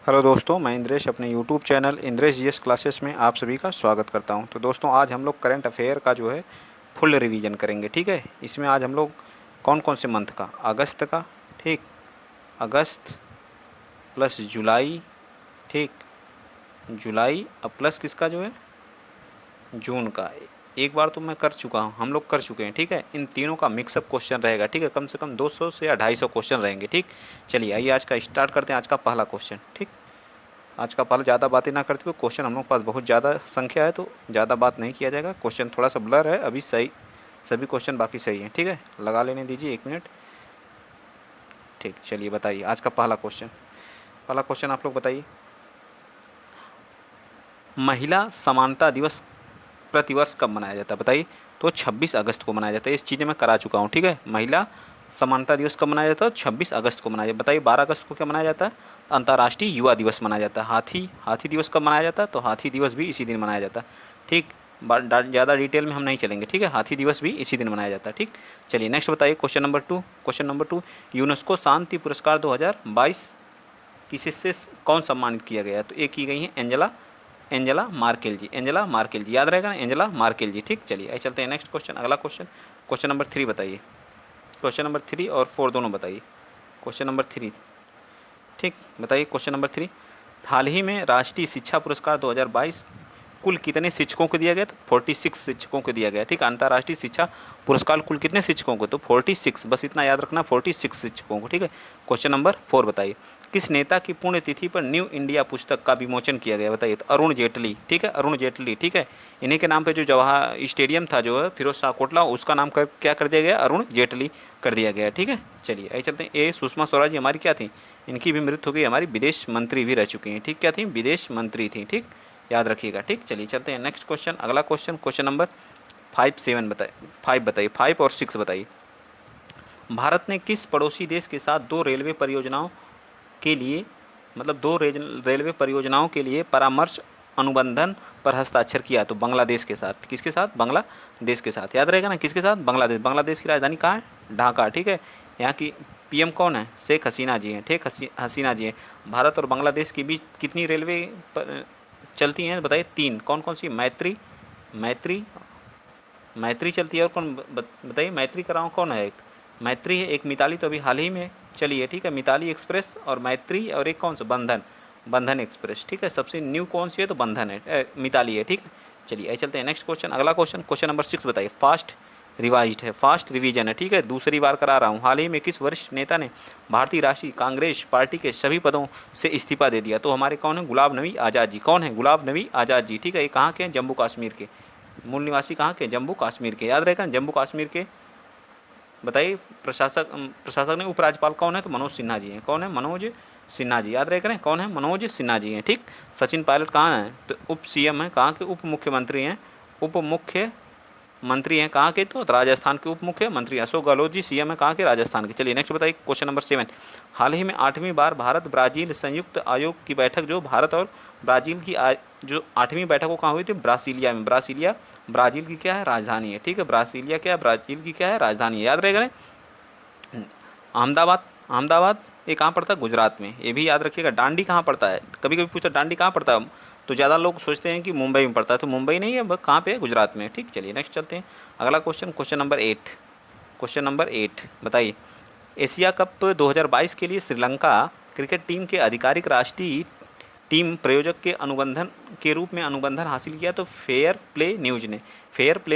Hello दोस्तों, मैं इंद्रेश अपने YouTube channel Indresh GS classes में आप सभी का स्वागत करता हूं। तो दोस्तों, आज हम लोग करंट अफेयर का जो है फुल रिवीजन करेंगे। ठीक है, इसमें आज हम लोग कौन कौन से मंथ का, अगस्त का, ठीक, अगस्त प्लस जुलाई, ठीक, जुलाई अब प्लस किसका जो है, जून का। एक बार तो मैं कर चुका हूँ, हम लोग कर चुके हैं। ठीक है, इन तीनों का मिक्सअप क्वेश्चन रहेगा। ठीक है, कम से कम 200 से या 250 क्वेश्चन रहेंगे। ठीक, चलिए आइए आज का स्टार्ट करते हैं। आज का पहला क्वेश्चन, ठीक, आज का पहले ज़्यादा बातें ना करते हुए, क्वेश्चन हम लोग के पास बहुत ज़्यादा संख्या है तो ज़्यादा बात नहीं किया जाएगा। क्वेश्चन थोड़ा सा ब्लर है अभी, सही सभी क्वेश्चन बाकी सही हैं। ठीक है, लगा लेने दीजिए 1 मिनट। ठीक, चलिए बताइए आज का पहला क्वेश्चन। पहला क्वेश्चन आप लोग बताइए, महिला समानता दिवस प्रतिवर्ष कब मनाया जाता है? बताइए। तो 26 अगस्त को मनाया जाता है। इस चीज़ें मैं करा चुका हूँ। ठीक है, महिला समानता दिवस कब मनाया जाता है? 26 अगस्त को मनाया जाता है। बताइए 12 अगस्त को क्या मनाया जाता है? अंतर्राष्ट्रीय युवा दिवस मनाया जाता है। हाथी दिवस कब मनाया जाता है? तो हाथी दिवस भी इसी दिन मनाया जाता है। ठीक, ज़्यादा डिटेल में हम नहीं चलेंगे। ठीक है, हाथी दिवस भी इसी दिन मनाया जाता है। ठीक, चलिए नेक्स्ट बताइए। क्वेश्चन नंबर 2, यूनेस्को शांति पुरस्कार 2022 किससे कौन सम्मानित किया गया है? तो ये की गई है एंजेला एंजेला मार्केल जी। एंजेला मार्केल जी, याद रहेगा ना, एंजेला मार्केल जी। ठीक, चलिए आइए चलते हैं नेक्स्ट क्वेश्चन, अगला क्वेश्चन। क्वेश्चन नंबर 3 बताइए। क्वेश्चन नंबर 3 और 4 दोनों बताइए। क्वेश्चन नंबर 3, ठीक, बताइए। क्वेश्चन नंबर 3, हाल ही में राष्ट्रीय शिक्षा पुरस्कार 2022 कुल कितने शिक्षकों को दिया गया? तो 46 शिक्षकों को दिया गया। ठीक, अंतर्राष्ट्रीय शिक्षा पुरस्कार कुल कितने शिक्षकों को? तो 46, बस इतना याद रखना, 46 शिक्षकों को। ठीक है, क्वेश्चन नंबर 4 बताइए, किस नेता की पुण्यतिथि पर न्यू इंडिया पुस्तक का विमोचन किया गया? बताइए। तो अरुण जेटली। ठीक है, अरुण जेटली। ठीक है, इन्हीं के नाम पे जो जवाहर स्टेडियम था जो है फिरोज शाह कोटला, उसका नाम क्या कर दिया गया? अरुण जेटली कर दिया गया। ठीक है, चलिए आइए चलते हैं। ये सुषमा स्वराज जी हमारी क्या थी? इनकी भी मृत्यु हो गई, हमारी विदेश मंत्री भी रह चुकी हैं। ठीक, क्या थी? विदेश मंत्री थी। ठीक, याद रखिएगा। ठीक, चलिए चलते हैं नेक्स्ट क्वेश्चन, अगला क्वेश्चन। क्वेश्चन नंबर 5 बताइए। 5 और 6 बताइए। भारत ने किस पड़ोसी देश के साथ दो रेलवे परियोजनाओं के लिए, मतलब रेलवे परियोजनाओं के लिए परामर्श अनुबंधन पर हस्ताक्षर किया? तो बांग्लादेश के साथ। किसके साथ? बांग्लादेश के साथ। याद रहेगा ना, किसके साथ? बांग्लादेश। बांग्लादेश की राजधानी कहाँ है? ढाका। ठीक है, यहाँ की पीएम कौन है? शेख हसीना जी हैं। ठीक, हसीना जी हैं। भारत और बांग्लादेश के बीच कितनी रेलवे चलती हैं? बताइए। 3। कौन कौन सी? मैत्री मैत्री चलती है। और कौन बताइए? मैत्री कराओ कौन है? एक मैत्री है, एक मिताली तो अभी हाल ही में चली है। ठीक है, मिताली एक्सप्रेस और मैत्री, और एक कौन सा? बंधन एक्सप्रेस। ठीक है, सबसे न्यू कौन सी है? तो बंधन है, मिताली है। ठीक है, चलिए आइए चलते हैं नेक्स्ट क्वेश्चन, अगला क्वेश्चन। क्वेश्चन नंबर 6 बताइए। फास्ट रिवीजन है। ठीक है, दूसरी बार करा रहा हूँ। हाल ही में किस वरिष्ठ नेता ने भारतीय राष्ट्रीय कांग्रेस पार्टी के सभी पदों से इस्तीफा दे दिया? तो हमारे कौन है? गुलाब नबी आज़ाद जी। कौन है? गुलाब नबी आज़ाद जी। ठीक है, ये कहाँ के हैं? जम्मू कश्मीर के। मूल निवासी कहाँ के? जम्मू कश्मीर के। याद रहेगा, जम्मू कश्मीर के। बताइए। प्रशासक ने उपराज्यपाल कौन है? तो मनोज सिन्हा जी हैं। कौन है? मनोज सिन्हा जी। याद रहेगा ना, कौन है? मनोज सिन्हा जी हैं। ठीक, सचिन पायलट कहाँ हैं? तो उप सीएम हैं। कहाँ के? उप मुख्यमंत्री हैं। उप मुख्यमंत्री हैं कहाँ के? तो राजस्थान के उप मुख्यमंत्री। अशोक गहलोत जी सीएम है कहाँ के? राजस्थान के। चलिए नेक्स्ट बताइए। क्वेश्चन नंबर 7, हाल ही में 8वीं बार भारत ब्राज़ील संयुक्त आयोग की बैठक, जो भारत और ब्राज़ील की जो 8वीं बैठक वो कहाँ हुई थी? ब्रासीलिया में। ब्रासीलिया ब्राज़ील की क्या है? राजधानी है। ठीक है, ब्रासीलिया क्या है? ब्राज़ील की क्या है? राजधानी है। याद रहेगा ना। अहमदाबाद। अहमदाबाद ये कहाँ पड़ता है? गुजरात में। ये भी याद रखिएगा। डांडी कहाँ पड़ता है? कभी कभी पूछता डांडी कहाँ पड़ता है, तो ज़्यादा लोग सोचते हैं कि मुंबई में पड़ता है, तो मुंबई नहीं है, कहाँ पे है? गुजरात में। ठीक, चलिए नेक्स्ट चलते हैं, अगला क्वेश्चन। क्वेश्चन नंबर 8 बताइए। एशिया कप 2022 के लिए श्रीलंका क्रिकेट टीम के आधिकारिक राष्ट्रीय टीम प्रयोजक के अनुबंधन के रूप में अनुबंधन हासिल किया? तो फेयर प्ले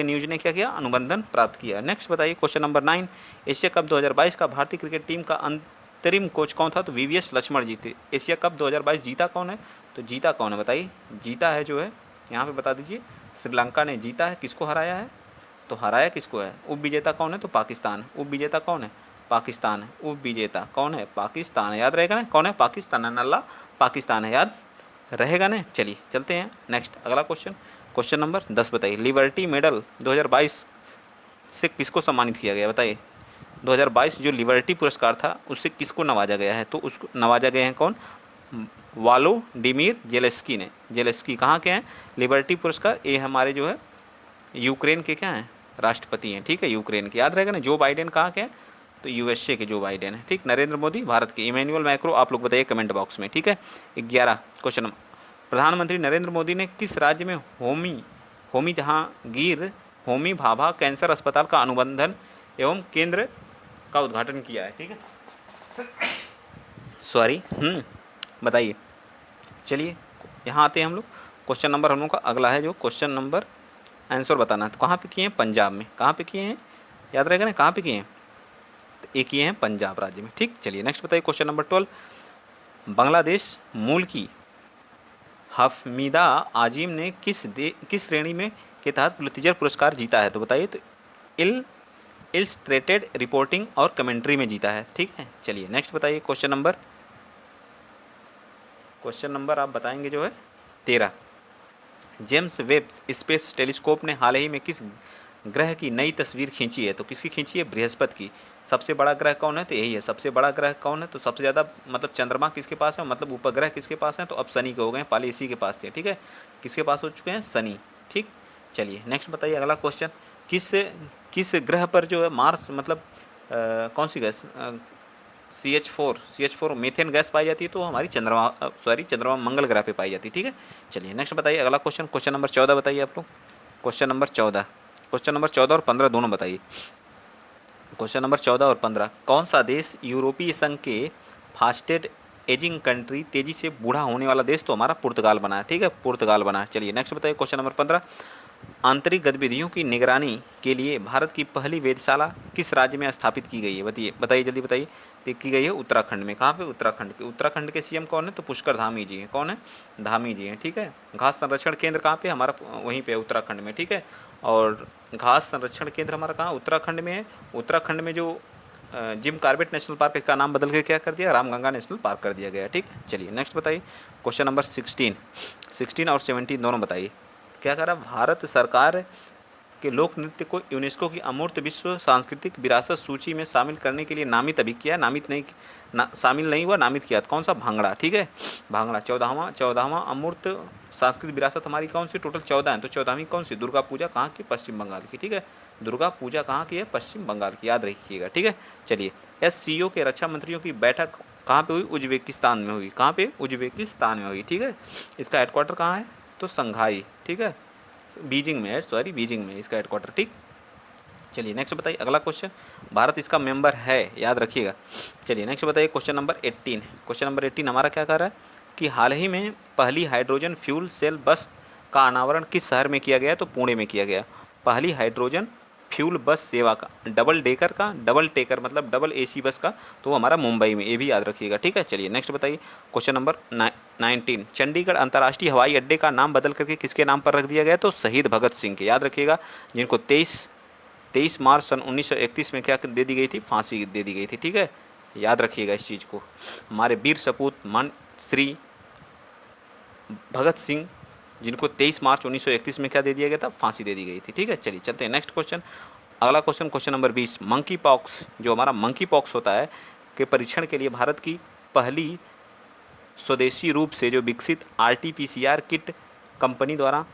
न्यूज ने क्या किया? अनुबंधन प्राप्त किया। नेक्स्ट बताइए। क्वेश्चन नंबर 9, एशिया कप 2022 का भारतीय क्रिकेट टीम का अंतरिम कोच कौन था? तो वीवीएस लक्ष्मण जी थे। एशिया कप 2022 जीता कौन है? तो जीता कौन है? बताइए। जीता है जो है, यहाँ पे बता दीजिए। श्रीलंका ने जीता है। किसको हराया है? तो हराया किसको है? उप विजेता कौन है? तो पाकिस्तान। उप विजेता कौन है? पाकिस्तान है। उप विजेता कौन है? पाकिस्तान है। याद रहेगा ना, कौन है? पाकिस्तान है। नल्ला पाकिस्तान है, याद रहेगा ना। चलिए चलते हैं नेक्स्ट, अगला क्वेश्चन। क्वेश्चन नंबर 10 बताइए। लिबर्टी मेडल 2022 से किसको सम्मानित किया गया? बताइए। 2022 जो लिबर्टी पुरस्कार था उससे किसको नवाजा गया है? तो उसको नवाजा गए हैं कौन? वालोडिमिर जेलेस्की ने। जेलेस्की कहाँ के हैं? लिबर्टी पुरस्कार ये हमारे जो है यूक्रेन के क्या हैं? राष्ट्रपति हैं। ठीक है, यूक्रेन के। याद रहेगा ना। जो बाइडेन कहाँ के हैं? तो यूएसए के जो बाइडेन है, ठीक। नरेंद्र मोदी भारत के, इमैनुअल मैक्रो आप लोग बताइए कमेंट बॉक्स में, ठीक है। 11 क्वेश्चन नंबर, प्रधानमंत्री नरेंद्र मोदी ने किस राज्य में होमी जहांगीर होमी भाभा कैंसर अस्पताल का अनुबंधन एवं केंद्र का उद्घाटन किया है, ठीक है। सॉरी, बताइए। चलिए यहाँ आते हैं हम लोग, क्वेश्चन नंबर हम लोग का अगला है, जो क्वेश्चन नंबर आंसर बताना है। तो कहाँ पे किए हैं? पंजाब में। कहाँ पे किए हैं? याद रहेगा ना, कहाँ पे किए हैं? तो एक किए हैं पंजाब राज्य में, ठीक। चलिए नेक्स्ट बताइए, क्वेश्चन नंबर 12, बांग्लादेश मूल की हफमीदा आजिम ने किस श्रेणी में के तहत पुलित्जर पुरस्कार जीता है? तो बताइए। तो इलस्ट्रेटेड रिपोर्टिंग और कमेंट्री में जीता है, ठीक है। चलिए नेक्स्ट बताइए, क्वेश्चन नंबर आप बताएंगे जो है 13, जेम्स वेब स्पेस टेलीस्कोप ने हाल ही में किस ग्रह की नई तस्वीर खींची है? तो किसकी खींची है? बृहस्पति की। सबसे बड़ा ग्रह कौन है? तो यही है, सबसे बड़ा ग्रह कौन है? तो सबसे ज़्यादा मतलब चंद्रमा किसके पास है, मतलब उपग्रह किसके पास है? तो अब शनि के हो गए, पहले इसी के पास थे, ठीक है। किसके पास हो चुके हैं? शनि, ठीक। चलिए नेक्स्ट बताइए, अगला क्वेश्चन, किस ग्रह पर जो है मार्स मतलब कौन सी गैस CH4 मीथेन गैस पाई जाती है? तो हमारी चंद्रमा मंगल ग्रह पे पाई जाती है, ठीक है। चलिए नेक्स्ट बताइए, अगला क्वेश्चन नंबर 14 बताइए आप लोग। क्वेश्चन नंबर 14 और 15 दोनों बताइए। क्वेश्चन नंबर 14 और 15, कौन सा देश यूरोपीय संघ के फास्टेस्ट एजिंग कंट्री, तेजी से बूढ़ा होने वाला देश? तो हमारा पुर्तगाल बना है, ठीक है, पुर्तगाल बना है। चलिए नेक्स्ट बताइए, क्वेश्चन नंबर 15, आंतरिक गतिविधियों की निगरानी के लिए भारत की पहली वेधशाला किस राज्य में स्थापित की गई है? बताइए जल्दी बताइए। तो की गई है उत्तराखंड में। कहाँ पे? उत्तराखंड के CM कौन है? तो पुष्कर धामी जी हैं। कौन है? धामी जी हैं, ठीक है। घास संरक्षण केंद्र कहाँ पे? हमारा वहीं पे उत्तराखंड में, ठीक है। और घास संरक्षण केंद्र हमारा कहाँ? उत्तराखंड में है। उत्तराखंड में जो जिम कॉर्बेट नेशनल पार्क, इसका नाम बदल के क्या कर दिया? रामगंगा नेशनल पार्क कर दिया गया, ठीक है। चलिए नेक्स्ट बताइए, क्वेश्चन नंबर 16 और 17 दोनों बताइए। क्या करा? भारत सरकार के लोक नृत्य को यूनेस्को की अमूर्त विश्व सांस्कृतिक विरासत सूची में शामिल करने के लिए नामित अभी किया, शामिल नहीं हुआ, नामित किया। कौन सा? भांगड़ा, ठीक है। भांगड़ा 14वां अमूर्त सांस्कृतिक विरासत हमारी कौन सी? टोटल 14 है, तो 14वीं कौन सी? दुर्गा पूजा कहाँ की? पश्चिम बंगाल की, ठीक है। दुर्गा पूजा कहाँ की है? पश्चिम बंगाल की, याद रखिएगा, ठीक है। चलिए, SCO के रक्षा मंत्रियों की बैठक कहाँ पे हुई? उज्बेकिस्तान में हुई। कहाँ पे? उज्बेकिस्तान में हुई, ठीक है। इसका हेडक्वार्टर कहाँ है? तो संघाई, ठीक है, बीजिंग में है, बीजिंग में इसका हेडक्वार्टर, ठीक। चलिए नेक्स्ट बताइए, अगला क्वेश्चन, भारत इसका मेंबर है, याद रखिएगा। चलिए नेक्स्ट बताइए, क्वेश्चन नंबर 18 हमारा क्या कर रहा है कि हाल ही में पहली हाइड्रोजन फ्यूल सेल बस का अनावरण किस शहर में किया गया? तो पुणे में किया गया। पहली हाइड्रोजन फ्यूल बस सेवा का, डबल टेकर मतलब डबल AC बस का, तो हमारा मुंबई में, ये भी याद रखिएगा, ठीक है। चलिए नेक्स्ट बताइए, क्वेश्चन नंबर 19, चंडीगढ़ अंतर्राष्ट्रीय हवाई अड्डे का नाम बदल करके किसके नाम पर रख दिया गया? तो शहीद भगत सिंह के, याद रखिएगा, जिनको 23 मार्च सन 1931 में क्या दे दी गई थी? फांसी दे दी गई थी, ठीक है। याद रखिएगा इस चीज़ को। हमारे वीर सपूत मान श्री भगत सिंह, जिनको 23 मार्च 1931 में क्या दे दिया गया था? फांसी दे दी गई थी, ठीक है। चलिए चलते हैं नेक्स्ट क्वेश्चन, अगला क्वेश्चन नंबर 20, मंकी पॉक्स, जो हमारा मंकी पॉक्स होता है के परीक्षण के लिए भारत की पहली स्वदेशी रूप से जो विकसित RT-PCR किट कंपनी द्वारा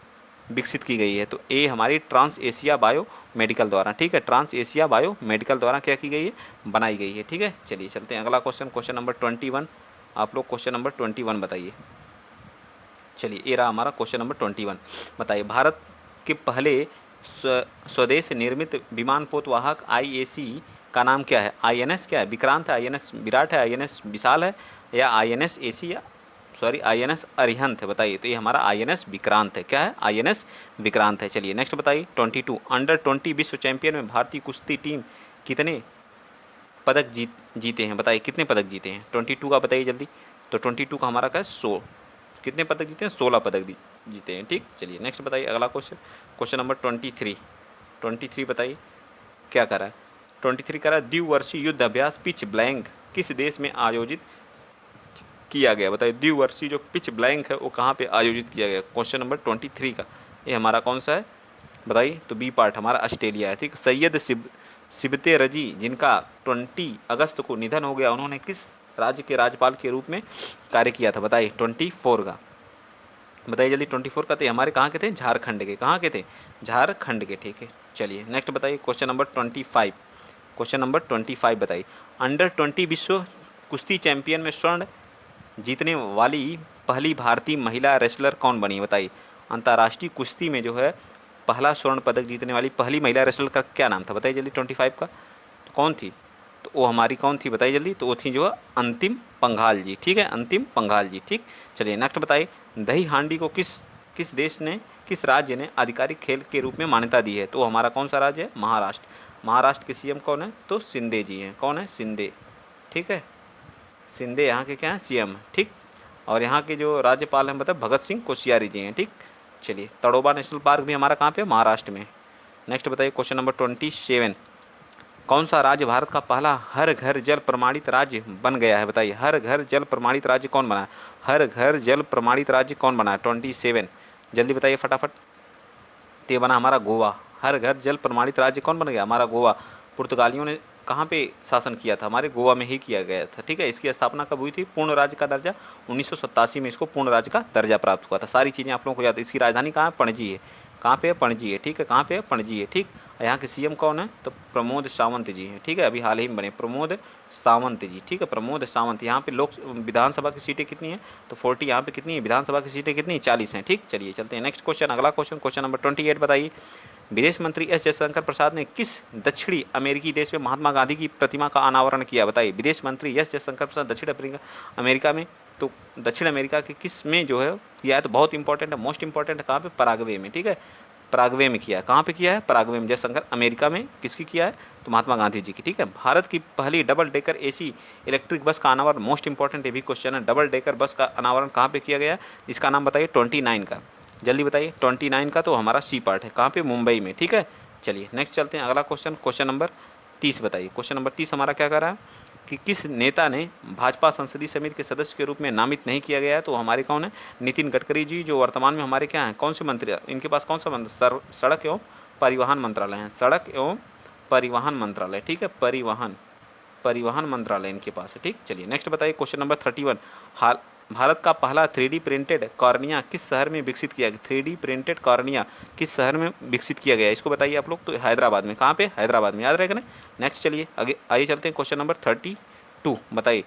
विकसित की गई है? तो ये हमारी ट्रांस एशिया बायो मेडिकल द्वारा, ठीक है, ट्रांस एशिया बायो मेडिकल द्वारा क्या की गई है? बनाई गई है, ठीक है। चलिए चलते हैं अगला क्वेश्चन नंबर 21, आप लोग क्वेश्चन नंबर 21 बताइए। चलिए ये रहा हमारा क्वेश्चन नंबर 21, बताइए, भारत के पहले स्वदेश निर्मित विमान पोतवाहक IAC का नाम क्या है? INS क्या है? विक्रांत है, INS विराट है, INS विशाल है, या INS AC, या INS अरिहंत है? बताइए। तो ये हमारा INS विक्रांत है। क्या है? INS विक्रांत है। चलिए नेक्स्ट बताइए, 22, अंडर 20 विश्व चैंपियन में भारतीय कुश्ती टीम कितने पदक जीते हैं? बताइए कितने पदक जीते हैं? 22 का बताइए जल्दी। तो 22 का हमारा क्या है? 100। कितने पदक जीते हैं? 16 पदक जीते हैं, ठीक। चलिए नेक्स्ट बताइए, अगला क्वेश्चन नंबर 23 बताइए क्या करा है? 23 करा, द्विवर्षीय युद्ध अभ्यास पिच ब्लैंक किस देश में आयोजित किया गया? बताइए, द्विवर्षीय जो पिच ब्लैंक है वो कहाँ पे आयोजित किया गया? क्वेश्चन नंबर 23 का ये हमारा कौन सा है? बताइए। तो B पार्ट हमारा ऑस्ट्रेलिया है, ठीक। सैयद सिबते रजी, जिनका 20 अगस्त को निधन हो गया, उन्होंने किस राज्य के राज्यपाल के रूप में कार्य किया था? बताइए 24 का, बताइए जल्दी। 24 का तो हमारे कहाँ के थे? झारखंड के। कहाँ के थे? झारखंड के, ठीक है। चलिए नेक्स्ट बताइए, क्वेश्चन नंबर 25, क्वेश्चन नंबर 25 बताइए, अंडर 20 विश्व कुश्ती चैंपियन में स्वर्ण जीतने वाली पहली भारतीय महिला रेसलर कौन बनी बताइए। अंतर्राष्ट्रीय कुश्ती में जो है पहला स्वर्ण पदक जीतने वाली पहली महिला रेसलर का क्या नाम था बताइए जल्दी, 25 का तो कौन थी, तो वो हमारी कौन थी बताइए जल्दी, तो वो थी जो है अंतिम पंघाल जी, ठीक है, अंतिम पंघाल जी, ठीक। चलिए नेक्स्ट बताइए, दही हांडी को किस देश ने, किस राज्य ने आधिकारिक खेल के रूप में मान्यता दी है, तो हमारा कौन सा राज्य है, महाराष्ट्र। महाराष्ट्र के सीएम कौन है, तो शिंदे जी हैं, कौन है, शिंदे, ठीक है, शिंदे यहाँ के क्या हैं, सीएम, ठीक। और यहाँ के जो राज्यपाल हैं मतलब भगत सिंह कोश्यारी जी हैं, ठीक। चलिए तड़ोबा नेशनल पार्क भी हमारा कहाँ पे है, महाराष्ट्र में। नेक्स्ट बताइए क्वेश्चन नंबर 27, कौन सा राज्य भारत का पहला हर घर जल प्रमाणित राज्य बन गया है बताइए। हर घर जल प्रमाणित राज्य कौन बना है, हर घर जल प्रमाणित राज्य कौन बना है, 27 जल्दी बताइए फटाफट। तो ये बना हमारा गोवा। हर घर जल प्रमाणित राज्य कौन बन गया, हमारा गोवा। पुर्तगालियों ने कहाँ पे शासन किया था, हमारे गोवा में ही किया गया था, ठीक है। इसकी स्थापना कब हुई थी, पूर्ण राज्य का दर्जा 1987 में इसको पूर्ण राज्य का दर्जा प्राप्त हुआ था। सारी चीज़ें आप लोगों को याद। इसकी राजधानी कहाँ है, पणजी है। कहाँ पे है, पणजी है, ठीक है, कहाँ पे है, पणजी है, ठीक। यहाँ के सीएम कौन है, तो प्रमोद सावंत जी हैं, ठीक है, अभी हाल ही में बने प्रमोद सावंत जी, ठीक है, प्रमोद सावंत। यहाँ पे लोक विधानसभा की सीटें कितनी हैं, तो 40। यहाँ पे कितनी है, विधानसभा की सीटें कितनी, 40 हैं, ठीक। चलिए चलते हैं नेक्स्ट क्वेश्चन, अगला क्वेश्चन, क्वेश्चन नंबर 28 बताइए, विदेश मंत्री एस जयशंकर प्रसाद ने किस दक्षिणी अमेरिकी देश में महात्मा गांधी की प्रतिमा का अनावरण किया बताइए। विदेश मंत्री एस जयशंकर प्रसाद दक्षिण अमेरिका में, तो दक्षिण अमेरिका के किस में जो है किया है, तो बहुत इंपॉर्टेंट है, मोस्ट इंपॉर्टेंट है, कहाँ पे, पराग्वे में, ठीक है, पराग्वे में किया है। कहाँ पे किया है, पराग्वे में। जयशंकर अमेरिका में किसकी किया है, तो महात्मा गांधी जी की, ठीक है। भारत की पहली double decker AC electric bus का अनावरण, मोस्ट इंपॉर्टेंट ये भी क्वेश्चन है, डबल डेकर बस का अनावरण कहाँ पे किया गया, इसका नाम बताइए, 29 का, जल्दी बताइए। 29 का तो हमारा सी पार्ट है, कहाँ पे, मुंबई में, ठीक है। चलिए नेक्स्ट चलते हैं, अगला क्वेश्चन, क्वेश्चन नंबर 30 बताइए। क्वेश्चन नंबर 30 हमारा क्या कर रहा है कि किस नेता ने भाजपा संसदीय समिति के सदस्य के रूप में नामित नहीं किया गया है, तो हमारे कौन है, नितिन गडकरी जी, जो वर्तमान में हमारे क्या हैं, कौन से मंत्री, इनके पास कौन सा मंत्री, सड़क एवं परिवहन मंत्रालय है, सड़क एवं परिवहन मंत्रालय, ठीक है, परिवहन मंत्रालय इनके पास है, ठीक। चलिए नेक्स्ट बताइए क्वेश्चन नंबर 31, हाल भारत का पहला 3D प्रिंटेड कॉर्निया किस शहर में विकसित किया गया, 3D प्रिंटेड कॉर्निया किस शहर में विकसित किया गया, इसको बताइए आप लोग, तो हैदराबाद में। कहाँ पे, हैदराबाद में, याद रहेगा ना। नेक्स्ट चलिए आगे आइए चलते हैं, क्वेश्चन नंबर 32 बताइए,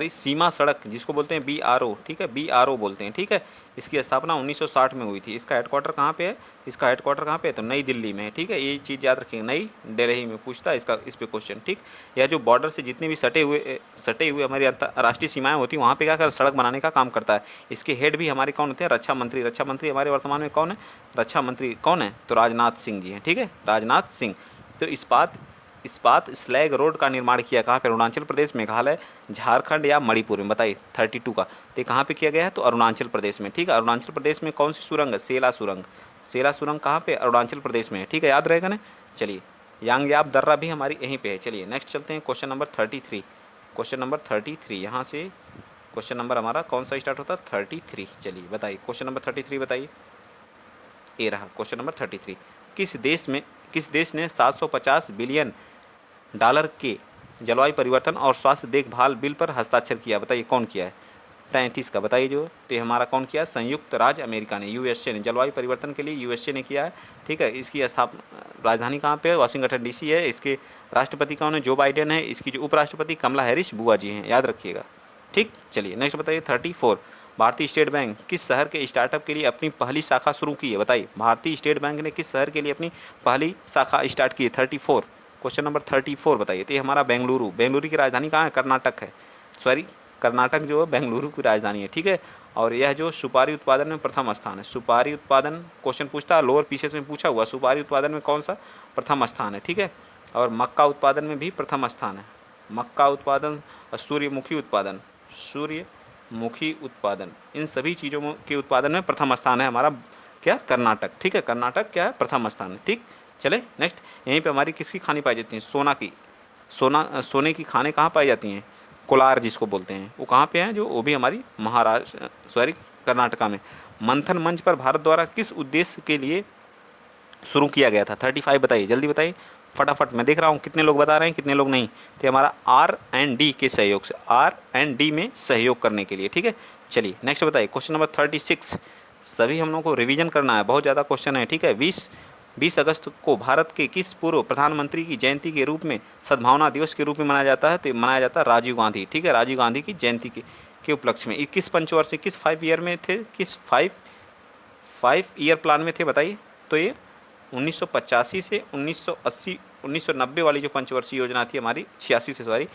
सीमा सड़क जिसको बोलते हैं BRO, ठीक है, BRO बोलते हैं, ठीक है। इसकी स्थापना 1960 में हुई थी। इसका हेडक्वार्टर कहाँ पे है, इसका हेडक्वार्टर कहाँ पे है, तो नई दिल्ली में है, ठीक है। ये चीज़ याद रखिए, नई दिल्ली में पूछता है इसका, इस पे क्वेश्चन, ठीक। यह जो बॉर्डर से जितने भी सटे हुए हमारी अंतर्राष्ट्रीय सीमाएं होती हैं, वहाँ पे क्या कर सड़क बनाने का काम करता है। इसके हेड भी हमारे कौन होते हैं, रक्षा मंत्री। रक्षा मंत्री हमारे वर्तमान में कौन है, रक्षा मंत्री कौन है, तो राजनाथ सिंह जी हैं, ठीक है, राजनाथ सिंह। तो इस्पात स्लैग रोड का निर्माण किया कहाँ पे, अरुणाचल प्रदेश, मेघालय, झारखंड या मणिपुर में बताइए। 32 का तो कहाँ पे किया गया है, तो अरुणाचल प्रदेश में, ठीक है। अरुणाचल प्रदेश में कौन सी सुरंग है, सेला सुरंग। सेला सुरंग कहाँ पे, अरुणाचल प्रदेश में है, ठीक है, याद रहेगा ना। चलिए यांगयाप दर्रा भी हमारी यहीं पे है। चलिए नेक्स्ट चलते हैं, क्वेश्चन नंबर 33, क्वेश्चन नंबर 33, यहाँ से क्वेश्चन नंबर हमारा कौन सा स्टार्ट होता है, 33। चलिए बताइए क्वेश्चन नंबर 33 बताइए, ये रहा क्वेश्चन नंबर 33, किस देश ने 750 बिलियन डॉलर के जलवायु परिवर्तन और स्वास्थ्य देखभाल बिल पर हस्ताक्षर किया बताइए, कौन किया है। 33 का बताइए जो, तो हमारा कौन किया है, संयुक्त राज्य अमेरिका ने, USA ने, जलवायु परिवर्तन के लिए USA ने किया है, ठीक है। इसकी स्थापना राजधानी कहाँ पे है, वाशिंगटन DC है। इसके राष्ट्रपति कौन है, जो बाइडेन है। इसकी जो उपराष्ट्रपति कमला हैरिस बुआ जी हैं, याद रखिएगा, ठीक। चलिए नेक्स्ट बताइए 34, भारतीय स्टेट बैंक किस शहर के स्टार्टअप के लिए अपनी पहली शाखा शुरू की है बताइए। भारतीय स्टेट बैंक ने किस शहर के लिए अपनी पहली शाखा स्टार्ट की है, 34, क्वेश्चन नंबर 34 बताइए। तो ये हमारा बेंगलुरु, बेंगलुरु की राजधानी कहाँ है, कर्नाटक है, सॉरी कर्नाटक जो है बेंगलुरु की राजधानी है, ठीक है। और यह जो सुपारी उत्पादन में प्रथम स्थान है, सुपारी उत्पादन क्वेश्चन पूछता है, लोअर पीसेस में पूछा हुआ, सुपारी उत्पादन में कौन सा प्रथम स्थान है, ठीक है। और मक्का उत्पादन में भी प्रथम स्थान है, मक्का उत्पादन और सूर्यमुखी उत्पादन, इन सभी चीज़ों के उत्पादन में प्रथम स्थान है हमारा क्या, कर्नाटक, ठीक है। कर्नाटक क्या है, प्रथम स्थान है, ठीक। चले नेक्स्ट, यहीं पे हमारी किसकी खानी पाई जाती हैं, सोने की खाने कहाँ पाई जाती हैं, कोलार जिसको बोलते हैं, वो कहाँ पे हैं, जो वो भी हमारी कर्नाटका में। मंथन मंच पर भारत द्वारा किस उद्देश्य के लिए शुरू किया गया था, 35 बताइए, जल्दी बताइए फटाफट। मैं देख रहा हूँ कितने लोग बता रहे हैं, कितने लोग नहीं। तो हमारा R&D के सहयोग से, R&D में सहयोग करने के लिए, ठीक है। चलिए नेक्स्ट बताइए क्वेश्चन नंबर 36, सभी हम लोग को रिवीजन करना है, बहुत ज़्यादा क्वेश्चन है, ठीक है। 20 अगस्त को भारत के किस पूर्व प्रधानमंत्री की जयंती के रूप में सद्भावना दिवस के रूप में मनाया जाता है? तो ये मनाया जाता है राजीव गांधी, ठीक है, राजीव गांधी की जयंती के उपलक्ष्य में। 21 पंचवर्षीय किस 5 ईयर में थे, किस 5 ईयर प्लान में थे बताइए? तो ये 1985 से 1980 1990 वाली जो पंचवर्षीय योजना थी हमारी, 86 से सॉरी,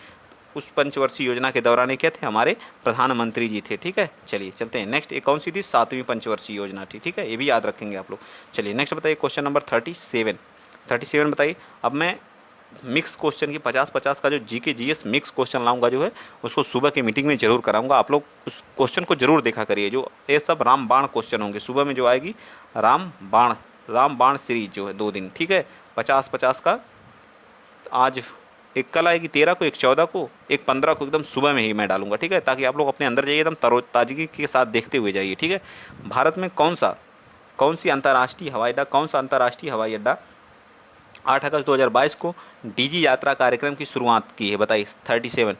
उस पंचवर्षीय योजना के दौरान ये क्या थे? हमारे प्रधानमंत्री जी थे, ठीक है। चलिए चलते हैं नेक्स्ट। एक कौन सी थी? 7वीं पंचवर्षीय योजना थी, ठीक है, ये भी याद रखेंगे आप लोग। चलिए नेक्स्ट बताइए, क्वेश्चन नंबर 37 बताइए। अब मैं मिक्स क्वेश्चन की 50-50 का जो जीके जीएस मिक्स क्वेश्चन लाऊंगा जो है, उसको सुबह की मीटिंग में जरूर कराऊंगा। आप लोग उस क्वेश्चन को जरूर देखा करिए। जो ये सब राम बाण क्वेश्चन होंगे सुबह में जो आएगी, राम बाण सीरीज जो है 2 दिन, ठीक है, 50-50 का। आज एक कल आएगी 13 को, एक 14 को, एक 15 को, एकदम सुबह में ही मैं डालूंगा, ठीक है, ताकि आप लोग अपने अंदर जाइए एकदम तरोताजगी के साथ देखते हुए जाइए, ठीक है। भारत में कौन सा अंतर्राष्ट्रीय हवाई अड्डा 8 अगस्त 2022 को डीजी यात्रा कार्यक्रम की शुरुआत की है? बताइए। 37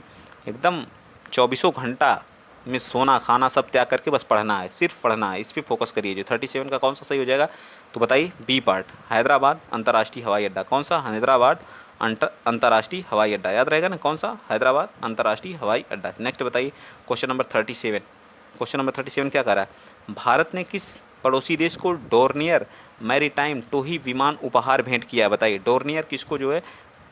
एकदम 24 घंटा में सोना खाना सब त्याग करके बस पढ़ना है, सिर्फ पढ़ना है, इस पर फोकस करिए। जो 37 का कौन सा सही हो जाएगा? तो बताइए बी पार्ट, हैदराबाद अंतर्राष्ट्रीय हवाई अड्डा। कौन सा? हैदराबाद अंतर्राष्ट्रीय हवाई अड्डा, याद रहेगा ना, कौन सा? हैदराबाद अंतर्राष्ट्रीय हवाई अड्डा। नेक्स्ट बताइए क्वेश्चन नंबर 37 क्या कर रहा है? भारत ने किस पड़ोसी देश को डोर्नियर मैरीटाइम टोही विमान उपहार भेंट किया है? बताइए डोर्नियर किसको जो है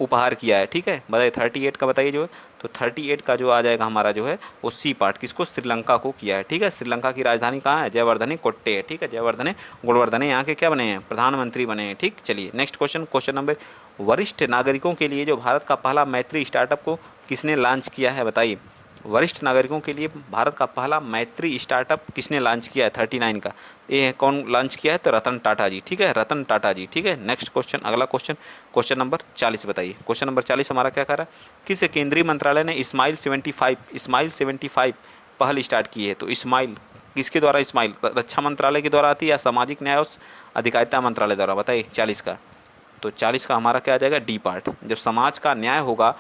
उपहार किया है, ठीक है, बताइए। 38 का बताइए जो है, तो 38 का जो आ जाएगा हमारा जो है वो सी पार्ट, किसको? श्रीलंका को किया है, ठीक है। श्रीलंका की राजधानी कहाँ है? जयवर्धने कोट्टे है, ठीक है, जयवर्धने गुणवर्धने यहाँ के क्या बने हैं? प्रधानमंत्री बने हैं, ठीक। चलिए नेक्स्ट क्वेश्चन नंबर, वरिष्ठ नागरिकों के लिए जो भारत का पहला मैत्री स्टार्टअप को किसने लॉन्च किया है? बताइए। वरिष्ठ नागरिकों के लिए भारत का पहला मैत्री स्टार्टअप किसने लॉन्च किया है? 39 का ये कौन लॉन्च किया है? तो रतन टाटा जी, ठीक है, रतन टाटा जी, ठीक है। नेक्स्ट क्वेश्चन, अगला क्वेश्चन नंबर 40 बताइए। क्वेश्चन नंबर 40 हमारा क्या कर रहा है? किस केंद्रीय मंत्रालय ने स्माइल 75 पहल स्टार्ट की है? तो स्माइल किसके द्वारा? स्माइल रक्षा मंत्रालय के द्वारा आती है या सामाजिक न्याय और अधिकारिता मंत्रालय द्वारा? बताइए 40 का। तो 40 का हमारा क्या आ जाएगा? D part. जब समाज का न्याय होगा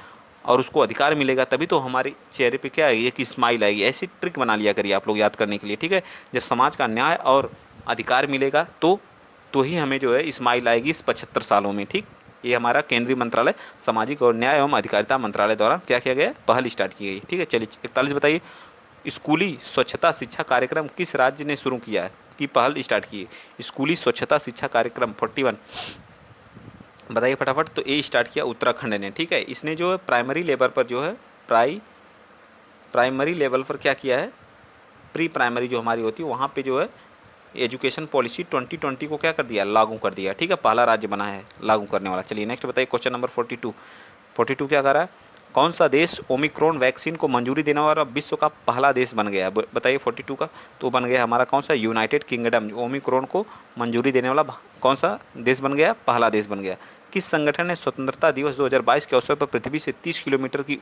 और उसको अधिकार मिलेगा तभी तो हमारे चेहरे पे क्या आएगी? एक स्माइल आएगी। ऐसी ट्रिक बना लिया करिए आप लोग याद करने के लिए, ठीक है। जब समाज का न्याय और अधिकार मिलेगा तो ही हमें जो है स्माइल आएगी इस 75 सालों में, ठीक। ये हमारा केंद्रीय मंत्रालय सामाजिक और न्याय एवं अधिकारिता मंत्रालय द्वारा क्या किया गया? पहल स्टार्ट की गई, ठीक है। चलिए 41 बताइए। स्कूली स्वच्छता शिक्षा कार्यक्रम किस राज्य ने शुरू किया है, की पहल स्टार्ट की है? स्कूली स्वच्छता शिक्षा कार्यक्रम 41 बताइए फटाफट। तो ए स्टार्ट किया उत्तराखंड ने, ठीक है। इसने जो है प्राइमरी लेवल पर जो है प्राइमरी लेवल पर क्या किया है? प्री प्राइमरी जो हमारी होती है वहाँ पे जो है एजुकेशन पॉलिसी 2020 को क्या कर दिया? लागू कर दिया, ठीक है। पहला राज्य बना है लागू करने वाला। चलिए नेक्स्ट बताइए क्वेश्चन नंबर 42 क्या कर रहा है? कौन सा देश ओमिक्रॉन वैक्सीन को मंजूरी देने वाला विश्व का पहला देश बन गया? बताइए 42 का। तो बन गया हमारा कौन सा? United kingdom. ओमिक्रॉन को मंजूरी देने वाला कौन सा देश बन गया? पहला देश बन गया। किस संगठन ने स्वतंत्रता दिवस 2022 के अवसर पर पृथ्वी से 30 किलोमीटर की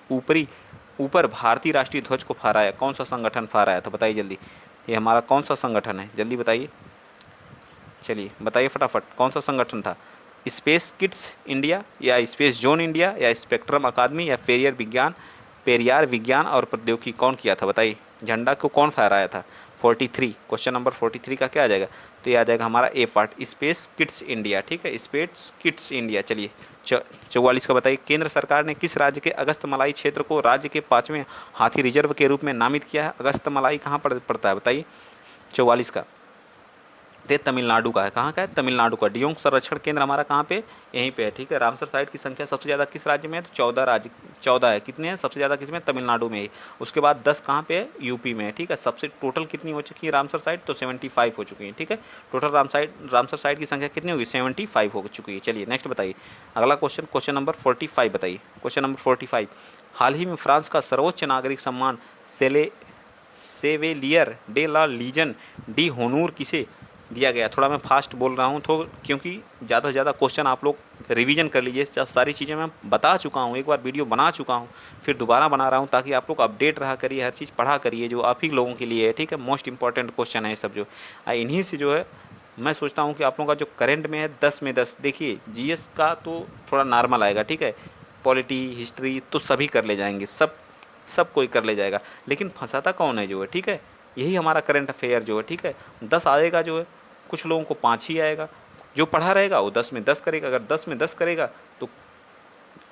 ऊपर भारतीय राष्ट्रीय ध्वज को फहराया? कौन सा संगठन फहराया? तो बताइए जल्दी, ये हमारा कौन सा संगठन है? जल्दी बताइए, चलिए बताइए फटाफट, कौन सा संगठन था? स्पेस किड्स इंडिया या स्पेस जोन इंडिया या स्पेक्ट्रम अकादमी या पेरियार विज्ञान और प्रौद्योगिकी? कौन किया था बताइए? झंडा को कौन फहराया था? 43 क्वेश्चन नंबर 43 का क्या आ जाएगा? तो ये आ जाएगा हमारा ए पार्ट, स्पेस किड्स इंडिया, ठीक है, स्पेस किड्स इंडिया। चलिए 44 का बताइए। केंद्र सरकार ने किस राज्य के अगस्त मलाई क्षेत्र को राज्य के 5वें हाथी रिजर्व के रूप में नामित किया है? अगस्त मलाई कहाँ पड़ता है बताइए? 44 का ये तमिलनाडु का है। कहाँ का है? तमिलनाडु का। डियोंग संरक्षण केंद्र हमारा कहाँ पे? यहीं पे है, ठीक है। रामसर साइट की संख्या सबसे ज़्यादा किस राज्य में है? तो 14 है। कितने हैं? सबसे ज़्यादा किस में? तमिलनाडु में ही। उसके बाद 10 कहाँ पे है? यूपी में है, ठीक है। सबसे टोटल कितनी हो चुकी है रामसर साइट? तो 75 हो चुकी है, ठीक है। टोटल रामसर साइट की संख्या कितनी होगी? 75 हो चुकी है। चलिए नेक्स्ट बताइए अगला क्वेश्चन नंबर 45 बताइए। क्वेश्चन नंबर 45, हाल ही में फ्रांस का सर्वोच्च नागरिक सम्मान सेवेलियर डे ला लीजन डी होनूर किसे दिया गया? थोड़ा मैं फास्ट बोल रहा हूँ तो क्योंकि ज़्यादा से ज़्यादा क्वेश्चन आप लोग रिवीजन कर लीजिए। सारी चीज़ें मैं बता चुका हूँ, एक बार वीडियो बना चुका हूँ, फिर दोबारा बना रहा हूँ ताकि आप लोग अपडेट रहा करिए, हर चीज़ पढ़ा करिए जो आप ही लोगों के लिए है, ठीक है। मोस्ट इंपॉर्टेंट क्वेश्चन है सब जो इन्हीं से जो है मैं सोचता हूँ कि आप लोगों का जो करंट में है 10 में 10। देखिए जीएस का तो थोड़ा नॉर्मल आएगा, ठीक है। पॉलिटी हिस्ट्री तो सभी कर ले जाएंगे, सब कोई कर ले जाएगा, लेकिन फंसाता कौन है जो है, ठीक है। यही हमारा करंट अफेयर जो है, ठीक है। 10 आएगा जो है, कुछ लोगों को 5 ही आएगा, जो पढ़ा रहेगा वो 10 में 10 करेगा, अगर 10 में 10 करेगा तो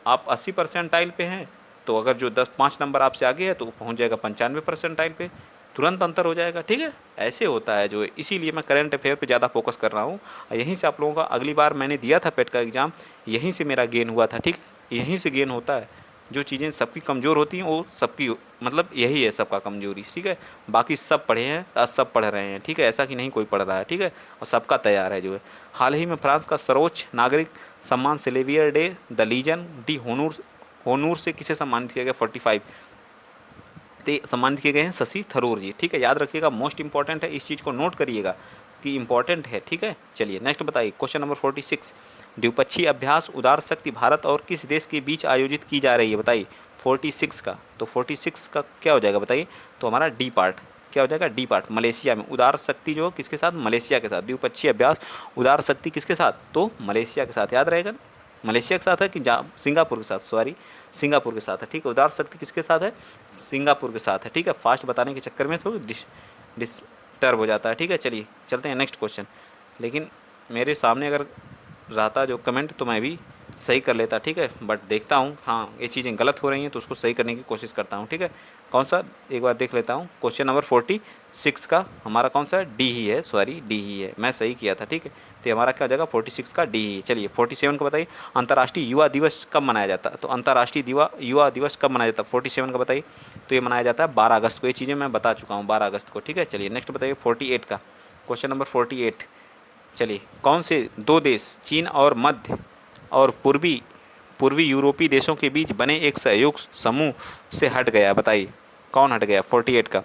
आप 80 परसेंटाइल पे हैं, तो अगर जो 5 नंबर आपसे आगे है तो वो पहुँच जाएगा 95 परसेंटाइल पे, तुरंत अंतर हो जाएगा। ठीक है, ऐसे होता है जो, इसीलिए मैं करंट अफेयर पे ज़्यादा फोकस कर रहा हूँ। यहीं से आप लोगों का, अगली बार मैंने दिया था पेट का एग्ज़ाम, यहीं से मेरा गेन हुआ था। ठीक है, यहीं से गेन होता है। जो चीज़ें सबकी कमज़ोर होती हैं वो सबकी, मतलब यही है सबका कमजोरी। ठीक है, बाकी सब पढ़े हैं, आज सब पढ़ रहे हैं। ठीक है, ऐसा कि नहीं कोई पढ़ रहा है। ठीक है, और सबका तैयार है जो है। हाल ही में फ्रांस का सर्वोच्च नागरिक सम्मान सिल्वियर डे द लीजन डी होनूर होनूर से किसे सम्मानित किया गया? 45 ते सम्मानित किए गए हैं शशि थरूर जी। ठीक है, याद रखिएगा, मोस्ट इंपॉर्टेंट है, इस चीज़ को नोट करिएगा कि इंपॉर्टेंट है। ठीक है, चलिए नेक्स्ट बताइए, क्वेश्चन नंबर 46, द्विपक्षीय अभ्यास उदार शक्ति भारत और किस देश के बीच आयोजित की जा रही है? बताइए 46 का, तो 46 का क्या हो जाएगा बताइए? तो हमारा डी पार्ट क्या हो जाएगा? डी पार्ट, मलेशिया में। उदार शक्ति जो किसके साथ? मलेशिया के साथ। द्विपक्षीय अभ्यास उदार शक्ति किसके साथ? तो मलेशिया के साथ, याद रहेगा ना? मलेशिया के साथ है कि सिंगापुर के साथ? सॉरी, सिंगापुर के साथ है। ठीक है, उदार शक्ति किसके साथ है? सिंगापुर के साथ है। ठीक है, फास्ट बताने के चक्कर में थोड़ा डिस्टर्ब हो जाता है। ठीक है, चलिए चलते हैं नेक्स्ट क्वेश्चन। लेकिन मेरे सामने अगर रहता जो कमेंट तो मैं भी सही कर लेता। ठीक है, बट देखता हूँ, हाँ ये चीज़ें गलत हो रही हैं तो उसको सही करने की कोशिश करता हूँ। ठीक है, कौन सा, एक बार देख लेता हूँ। क्वेश्चन नंबर 46 का हमारा कौन सा है? डी ही है, सॉरी डी ही है, मैं सही किया था। ठीक है, तो हमारा क्या हो जाएगा? 46 का डी ही है। चलिए 47 का बताइए, अंतर्राष्ट्रीय युवा दिवस कब मनाया जाता है? तो अंतर्राष्ट्रीय युवा दिवस कब मनाया जाता है? 47 का बताइए। तो ये मनाया जाता है 12 अगस्त को। ये चीज़ें मैं बता चुका हूँ, 12 अगस्त को। ठीक है, चलिए नेक्स्ट बताइए 48 का, क्वेश्चन नंबर 48। चलिए, कौन से दो देश चीन और मध्य और पूर्वी यूरोपीय देशों के बीच बने एक सहयोग समूह से हट गया? बताइए कौन हट गया 48 का?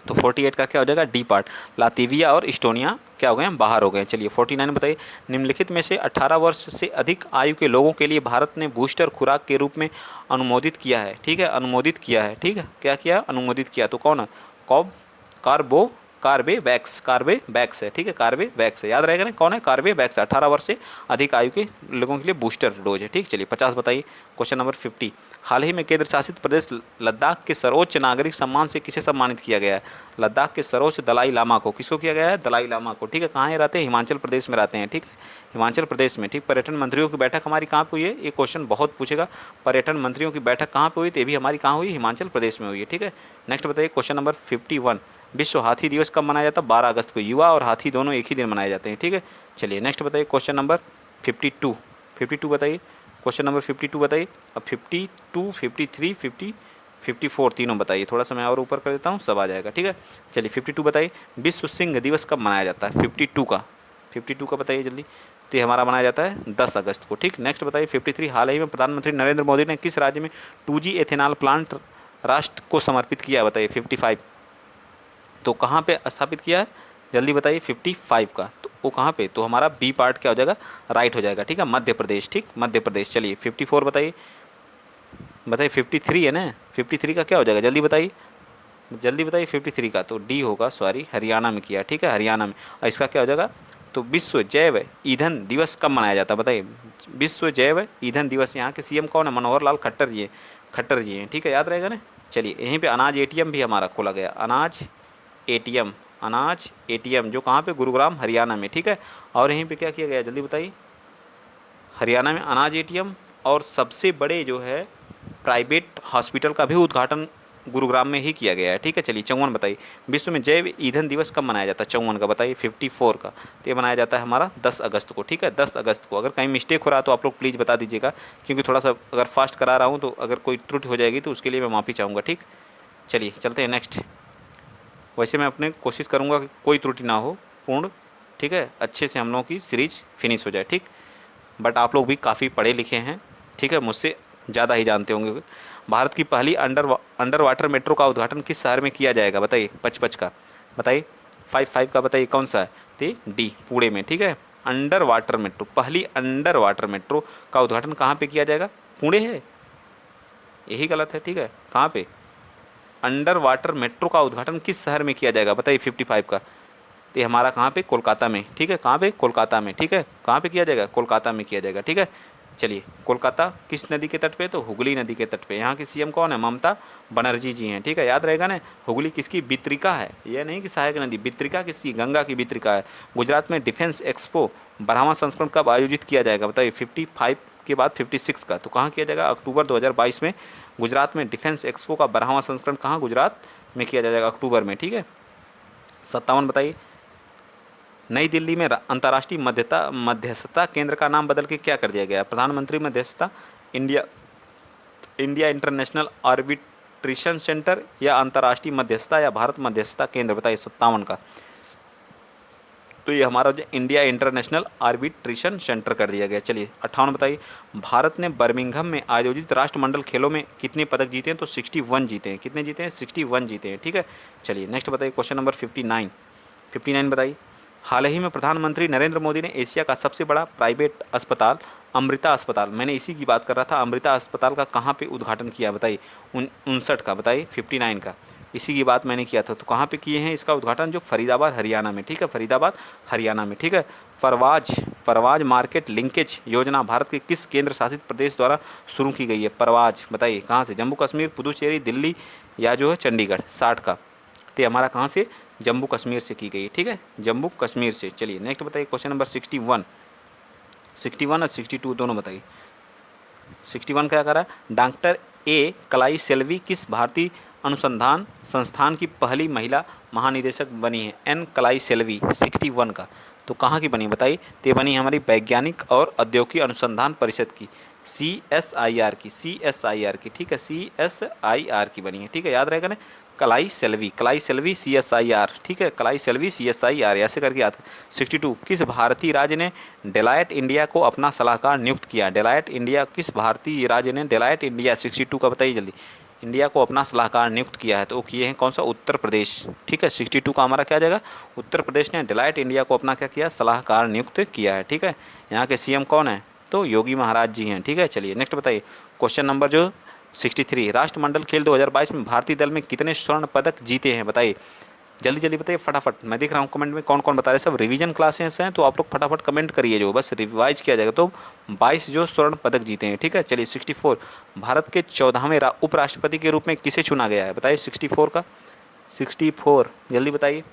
तो 48 का क्या हो जाएगा? डी पार्ट, लातविया और इस्टोनिया क्या हो गए हैं? बाहर हो गए। चलिए 49 बताइए, निम्नलिखित में से 18 वर्ष से अधिक आयु के लोगों के लिए भारत ने बूस्टर खुराक के रूप में अनुमोदित किया है। ठीक है, अनुमोदित किया है। ठीक है, क्या किया? अनुमोदित किया। तो कौन है? कार्बेवैक्स है। ठीक है, कार्बेवैक्स है, याद रहेगा ना कौन है? कार्बेवैक्स। 18 वर्ष से अधिक आयु के लोगों के लिए बूस्टर डोज है। ठीक, चलिए 50 बताइए, क्वेश्चन नंबर 50, हाल ही में केंद्र शासित प्रदेश लद्दाख के सर्वोच्च नागरिक सम्मान से किसे सम्मानित किया गया है? लद्दाख के सर्वोच्च दलाई लामा को। किसको किया गया है? दलाई लामा को। ठीक है, कहाँ रहते हैं? हिमाचल प्रदेश में रहते हैं। ठीक है, हिमाचल प्रदेश में। ठीक, पर्यटन मंत्रियों की बैठक हमारी कहाँ पे हुई है? ये क्वेश्चन बहुत पूछेगा, पर्यटन मंत्रियों की बैठक कहाँ पे हुई? तो ये भी हमारी कहाँ हुई? हिमाचल प्रदेश में हुई है। ठीक है, नेक्स्ट बताइए, क्वेश्चन नंबर 51, विश्व हाथी दिवस कब मनाया जाता है? 12 अगस्त को। युवा और हाथी दोनों एक ही दिन मनाए जाते हैं। ठीक है, चलिए नेक्स्ट बताइए, क्वेश्चन नंबर 52 बताइए, क्वेश्चन नंबर 52 बताइए। अब 52, 53, 54 तीनों बताइए। थोड़ा सा मैं और ऊपर कर देता हूँ, सब आ जाएगा। ठीक है, चलिए 52 बताइए, विश्व सिंह दिवस कब मनाया जाता है? 52 का बताइए जल्दी। तो ये हमारा मनाया जाता है 10 अगस्त को। ठीक, नेक्स्ट बताइए 53, हाल ही में प्रधानमंत्री नरेंद्र मोदी ने किस राज्य में 2G एथेनॉल प्लांट राष्ट्र को समर्पित किया? बताइए 55, तो कहाँ पे स्थापित किया है? जल्दी बताइए 55 का, तो वो कहाँ पे? तो हमारा बी पार्ट क्या हो जाएगा? राइट हो जाएगा। ठीक है, मध्य प्रदेश। ठीक, मध्य प्रदेश। चलिए 54 बताइए, 53 है ना? 53 का क्या हो जाएगा? जल्दी बताइए 53 का, तो डी होगा, सॉरी हरियाणा में किया। ठीक है, हरियाणा में। और इसका क्या हो जाएगा? तो विश्व जैव ईंधन दिवस कब मनाया जाता है? बताइए, विश्व जैव ईंधन दिवस। यहाँ के सीएम कौन है? मनोहर लाल खट्टर जी हैं। ठीक है, याद रहेगा ना? चलिए, यहीं पे अनाज एटीएम भी हमारा खोला गया, अनाज एटीएम जो कहाँ पे? गुरुग्राम हरियाणा में। ठीक है, और यहीं पे क्या किया गया? जल्दी बताइए, हरियाणा में अनाज एटीएम, और सबसे बड़े जो है प्राइवेट हॉस्पिटल का भी उद्घाटन गुरुग्राम में ही किया गया है। ठीक है, चलिए 54 बताइए, विश्व में जैव ईंधन दिवस कब मनाया जाता है? 54 का बताइए। 54 का, तो ये मनाया जाता है हमारा 10 अगस्त को। ठीक है, 10 अगस्त को। अगर कहीं मिस्टेक हो रहा है तो आप लोग प्लीज़ बता दीजिएगा, क्योंकि थोड़ा सा अगर फास्ट करा रहा हूँ तो अगर कोई त्रुटि हो जाएगी तो उसके लिए मैं माफ़ी चाहूँगा। ठीक, चलिए चलते हैं नेक्स्ट। वैसे मैं अपने कोशिश करूँगा कि कोई त्रुटि ना हो, पूर्ण। ठीक है, अच्छे से हम लोगों की सीरीज फिनिश हो जाए। ठीक, बट आप लोग भी काफ़ी पढ़े लिखे हैं। ठीक है, मुझसे ज़्यादा ही जानते होंगे। भारत की पहली अंडर वाटर मेट्रो का उद्घाटन किस शहर में किया जाएगा? बताइए 55 का बताइए, 55 का बताइए कौन सा है? तो डी, पुणे में। ठीक है, अंडर वाटर मेट्रो, पहली अंडर वाटर मेट्रो का उद्घाटन कहाँ पे किया जाएगा? पुणे है, यही गलत है। ठीक है, कहाँ पे? अंडर वाटर मेट्रो का उद्घाटन किस शहर में किया जाएगा? बताइए 55 का। तो हमारा कहाँ पे? कोलकाता में। ठीक है, कहाँ पे? कोलकाता में। ठीक है, कहाँ पे किया जाएगा? कोलकाता में किया जाएगा। ठीक है, चलिए, कोलकाता किस नदी के तट पे? तो हुगली नदी के तट पे। यहाँ की सीएम कौन है? ममता बनर्जी जी हैं, ठीक है, याद रहेगा ना। हुगली किसकी? वितरिका है, यह नहीं कि सहायक नदी, वितरिका किसकी? गंगा की वितरिका है। गुजरात में डिफेंस एक्सपो 12वां संस्करण कब आयोजित किया जाएगा? बताइए, 55 के बाद 56 का, तो कहाँ किया जाएगा? अक्टूबर 2022 में गुजरात में डिफेंस एक्सपो का 12वां संस्करण कहाँ? गुजरात में किया जाएगा, अक्टूबर में, ठीक है। 57 बताइए, नई दिल्ली में अंतर्राष्ट्रीय मध्यस्थता केंद्र का नाम बदल के क्या कर दिया गया? प्रधानमंत्री मध्यस्थता India India international arbitration centre, या अंतर्राष्ट्रीय मध्यस्थता, या भारत मध्यस्थता केंद्र? बताइए 57 का, तो ये हमारा जो इंडिया इंटरनेशनल आर्बिट्रेशन सेंटर कर दिया गया। चलिए 58 बताइए, भारत ने बर्मिंघम में आयोजित राष्ट्रमंडल खेलों में कितने पदक जीते हैं? तो 61 जीते हैं। कितने जीते हैं? 61 जीते हैं, ठीक है। चलिए नेक्स्ट बताइए, क्वेश्चन नंबर 59 बताइए, हाल ही में प्रधानमंत्री नरेंद्र मोदी ने एशिया का सबसे बड़ा प्राइवेट अस्पताल अमृता अस्पताल, मैंने इसी की बात कर रहा था, अमृता अस्पताल का कहाँ पे उद्घाटन किया? बताइए 59 का, बताइए 59 का, इसी की बात मैंने किया था। तो कहाँ पे किए हैं इसका उद्घाटन? जो फरीदाबाद हरियाणा में, ठीक है, फरीदाबाद हरियाणा में, ठीक है। परवाज मार्केट लिंकेज योजना भारत के किस केंद्र शासित प्रदेश द्वारा शुरू की गई है? परवाज, बताइए कहाँ से? जम्मू कश्मीर, पुदुचेरी, दिल्ली, या जो है चंडीगढ़। 60 का, तो हमारा कहाँ से? जम्मू कश्मीर से की गई, ठीक है, जम्मू कश्मीर से। चलिए नेक्स्ट बताइए, क्वेश्चन नंबर 61 और 62 दोनों बताइए। 61 क्या करा? डॉक्टर ए कलाई सेल्वी किस भारतीय अनुसंधान संस्थान की पहली महिला महानिदेशक बनी है? एन कलाई सेल्वी, 61 का, तो कहाँ की बनी बताइए? तो बनी हमारी वैज्ञानिक और औद्योगिक अनुसंधान परिषद की, CSIR की, CSIR की, ठीक है, CSIR की बनी है, ठीक है, याद रहेगा ना। कलाई सेल्वी CSIR, ठीक है, कलाई सेल्वी CSIR, ऐसे करके याद। 62, किस भारतीय राज्य ने डेलाइट इंडिया को अपना सलाहकार नियुक्त किया? डेलाइट इंडिया, किस भारतीय राज्य ने डेलाइट इंडिया, 62 का बताइए जल्दी, इंडिया को अपना सलाहकार नियुक्त किया है? तो वो किए हैं कौन सा? उत्तर प्रदेश, ठीक है। 62 का हमारा क्या आ जाएगा? उत्तर प्रदेश ने डेलाइट इंडिया को अपना क्या किया? सलाहकार नियुक्त किया है, ठीक है। यहाँ के सीएम कौन है? तो योगी महाराज जी हैं, ठीक है। चलिए नेक्स्ट बताइए, क्वेश्चन नंबर जो 63, राष्ट्रमंडल खेल 2022 में भारतीय दल में कितने स्वर्ण पदक जीते हैं? बताइए जल्दी जल्दी बताइए फटाफट। मैं देख रहा हूँ कमेंट में कौन कौन बता रहे हैं, सब रिवीजन क्लासेस हैं, तो आप लोग फटाफट कमेंट करिए, जो बस रिवाइज किया जाएगा। तो 22 जो स्वर्ण पदक जीते हैं, ठीक है। चलिए 64, भारत के 14वें उपराष्ट्रपति के रूप में किसे चुना गया है? बताइए 64 का, 64 जल्दी बताइए।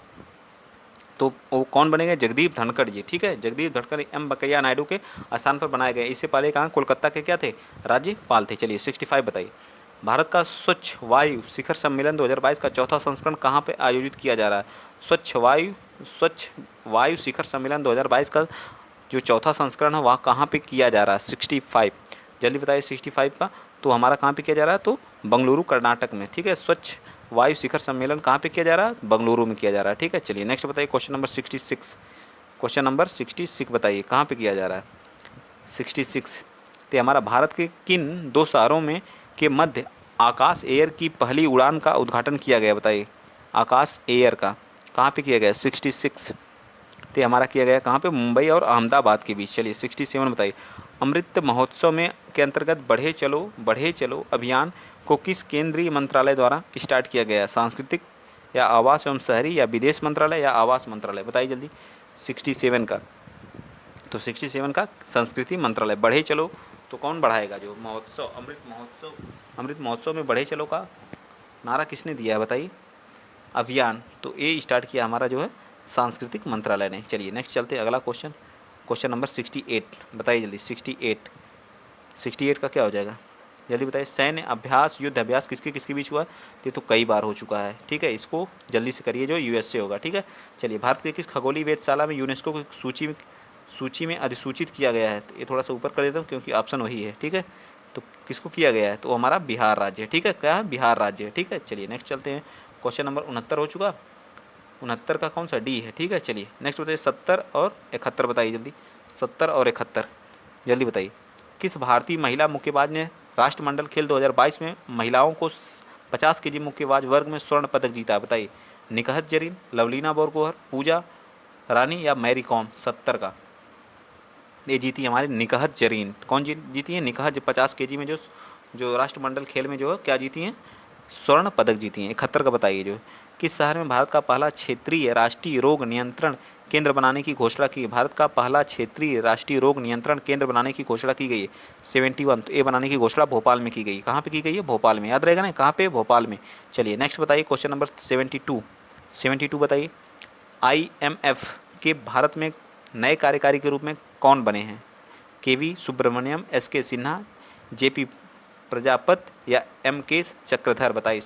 तो वो कौन बनेंगे? जगदीप धनखड़ जी, ठीक है, जगदीप धनखड़ एम वेंकैया नायडू के स्थान पर बनाए गए। इससे पहले कहाँ? कोलकाता के क्या थे? राज्यपाल थे। चलिए 65 बताइए, भारत का स्वच्छ वायु शिखर सम्मेलन 2022 का चौथा संस्करण कहाँ पे आयोजित किया जा रहा है? स्वच्छ वायु शिखर सम्मेलन 2022 का जो चौथा संस्करण है वह कहाँ पे किया जा रहा है? 65 जल्दी बताइए 65 का, तो हमारा कहाँ पे किया जा रहा है? तो बेंगलुरु कर्नाटक में, ठीक है। स्वच्छ वायु शिखर सम्मेलन कहाँ पे किया जा रहा है? बेंगलुरु में किया जा रहा है, ठीक है। चलिए नेक्स्ट बताइए, क्वेश्चन नंबर 66, क्वेश्चन नंबर 66 बताइए कहाँ पे किया जा रहा है? 66, तो हमारा भारत के किन दो शहरों में के मध्य आकाश एयर की पहली उड़ान का उद्घाटन किया गया? बताइए आकाश एयर का कहाँ पे किया गया? 66, तो हमारा किया गया कहाँ पे? मुंबई और अहमदाबाद के बीच। चलिए 67 बताइए, अमृत महोत्सव में के अंतर्गत बढ़े चलो अभियान को किस केंद्रीय मंत्रालय द्वारा स्टार्ट किया गया? सांस्कृतिक, या आवास एवं शहरी, या विदेश मंत्रालय, या आवास मंत्रालय? बताइए जल्दी 67 का, तो 67 का संस्कृति मंत्रालय। बढ़े चलो तो कौन बढ़ाएगा? जो महोत्सव, अमृत महोत्सव में बढ़े चलो का नारा किसने दिया है? बताइए अभियान, तो ये स्टार्ट किया हमारा जो है सांस्कृतिक मंत्रालय ने। चलिए नेक्स्ट चलते हैं, अगला क्वेश्चन, क्वेश्चन नंबर 68 बताइए जल्दी। 68 का क्या हो जाएगा? जल्दी बताइए। सैन्य अभ्यास, युद्ध अभ्यास किसके किसके बीच हुआ? ये तो कई बार हो चुका है, ठीक है, इसको जल्दी से करिए, जो US से होगा, ठीक है। चलिए, भारत के किस खगोलीय वेधशाला में यूनेस्को की सूची में अधिसूचित किया गया है? तो ये थोड़ा सा ऊपर कर देता हूँ क्योंकि ऑप्शन वही है, ठीक है। तो किसको किया गया है? तो हमारा बिहार राज्य है, ठीक है, क्या है? बिहार राज्य है, ठीक है। चलिए नेक्स्ट चलते हैं, क्वेश्चन नंबर 69 हो चुका, 69 का कौन सा? डी है, ठीक है। चलिए नेक्स्ट बताइए, 70 और 71 बताइए जल्दी, 70 और 71 जल्दी बताइए। किस भारतीय महिला मुक्केबाज ने राष्ट्रमंडल खेल 2022 में महिलाओं को 50 kg मुक्केबाज वर्ग में स्वर्ण पदक जीता? बताइए निकहत जरीन, लवलीना बोरगोहर, पूजा रानी, या मैरी कॉम? 70 का, ये जीती हमारी निकहत जरीन। कौन जीती है? निकहत, 50 kg में जो राष्ट्रमंडल खेल में जो है क्या जीती हैं? स्वर्ण पदक जीती हैं। 71 का बताइए, जो किस शहर में भारत का पहला क्षेत्रीय राष्ट्रीय रोग नियंत्रण केंद्र बनाने की घोषणा की? भारत का पहला क्षेत्रीय राष्ट्रीय रोग नियंत्रण केंद्र बनाने की घोषणा की गई है 71। तो ये बनाने की घोषणा भोपाल में की गई। कहाँ पे की गई है? भोपाल में। याद रहेगा ना, कहाँ पे? भोपाल में। चलिए नेक्स्ट बताइए क्वेश्चन नंबर 72 बताइए। IMF के भारत में नए कार्यकारी के रूप में कौन बने हैं? KV Subramaniam, SK Sinha, JP Prajapat या MK चक्रधर? बताइए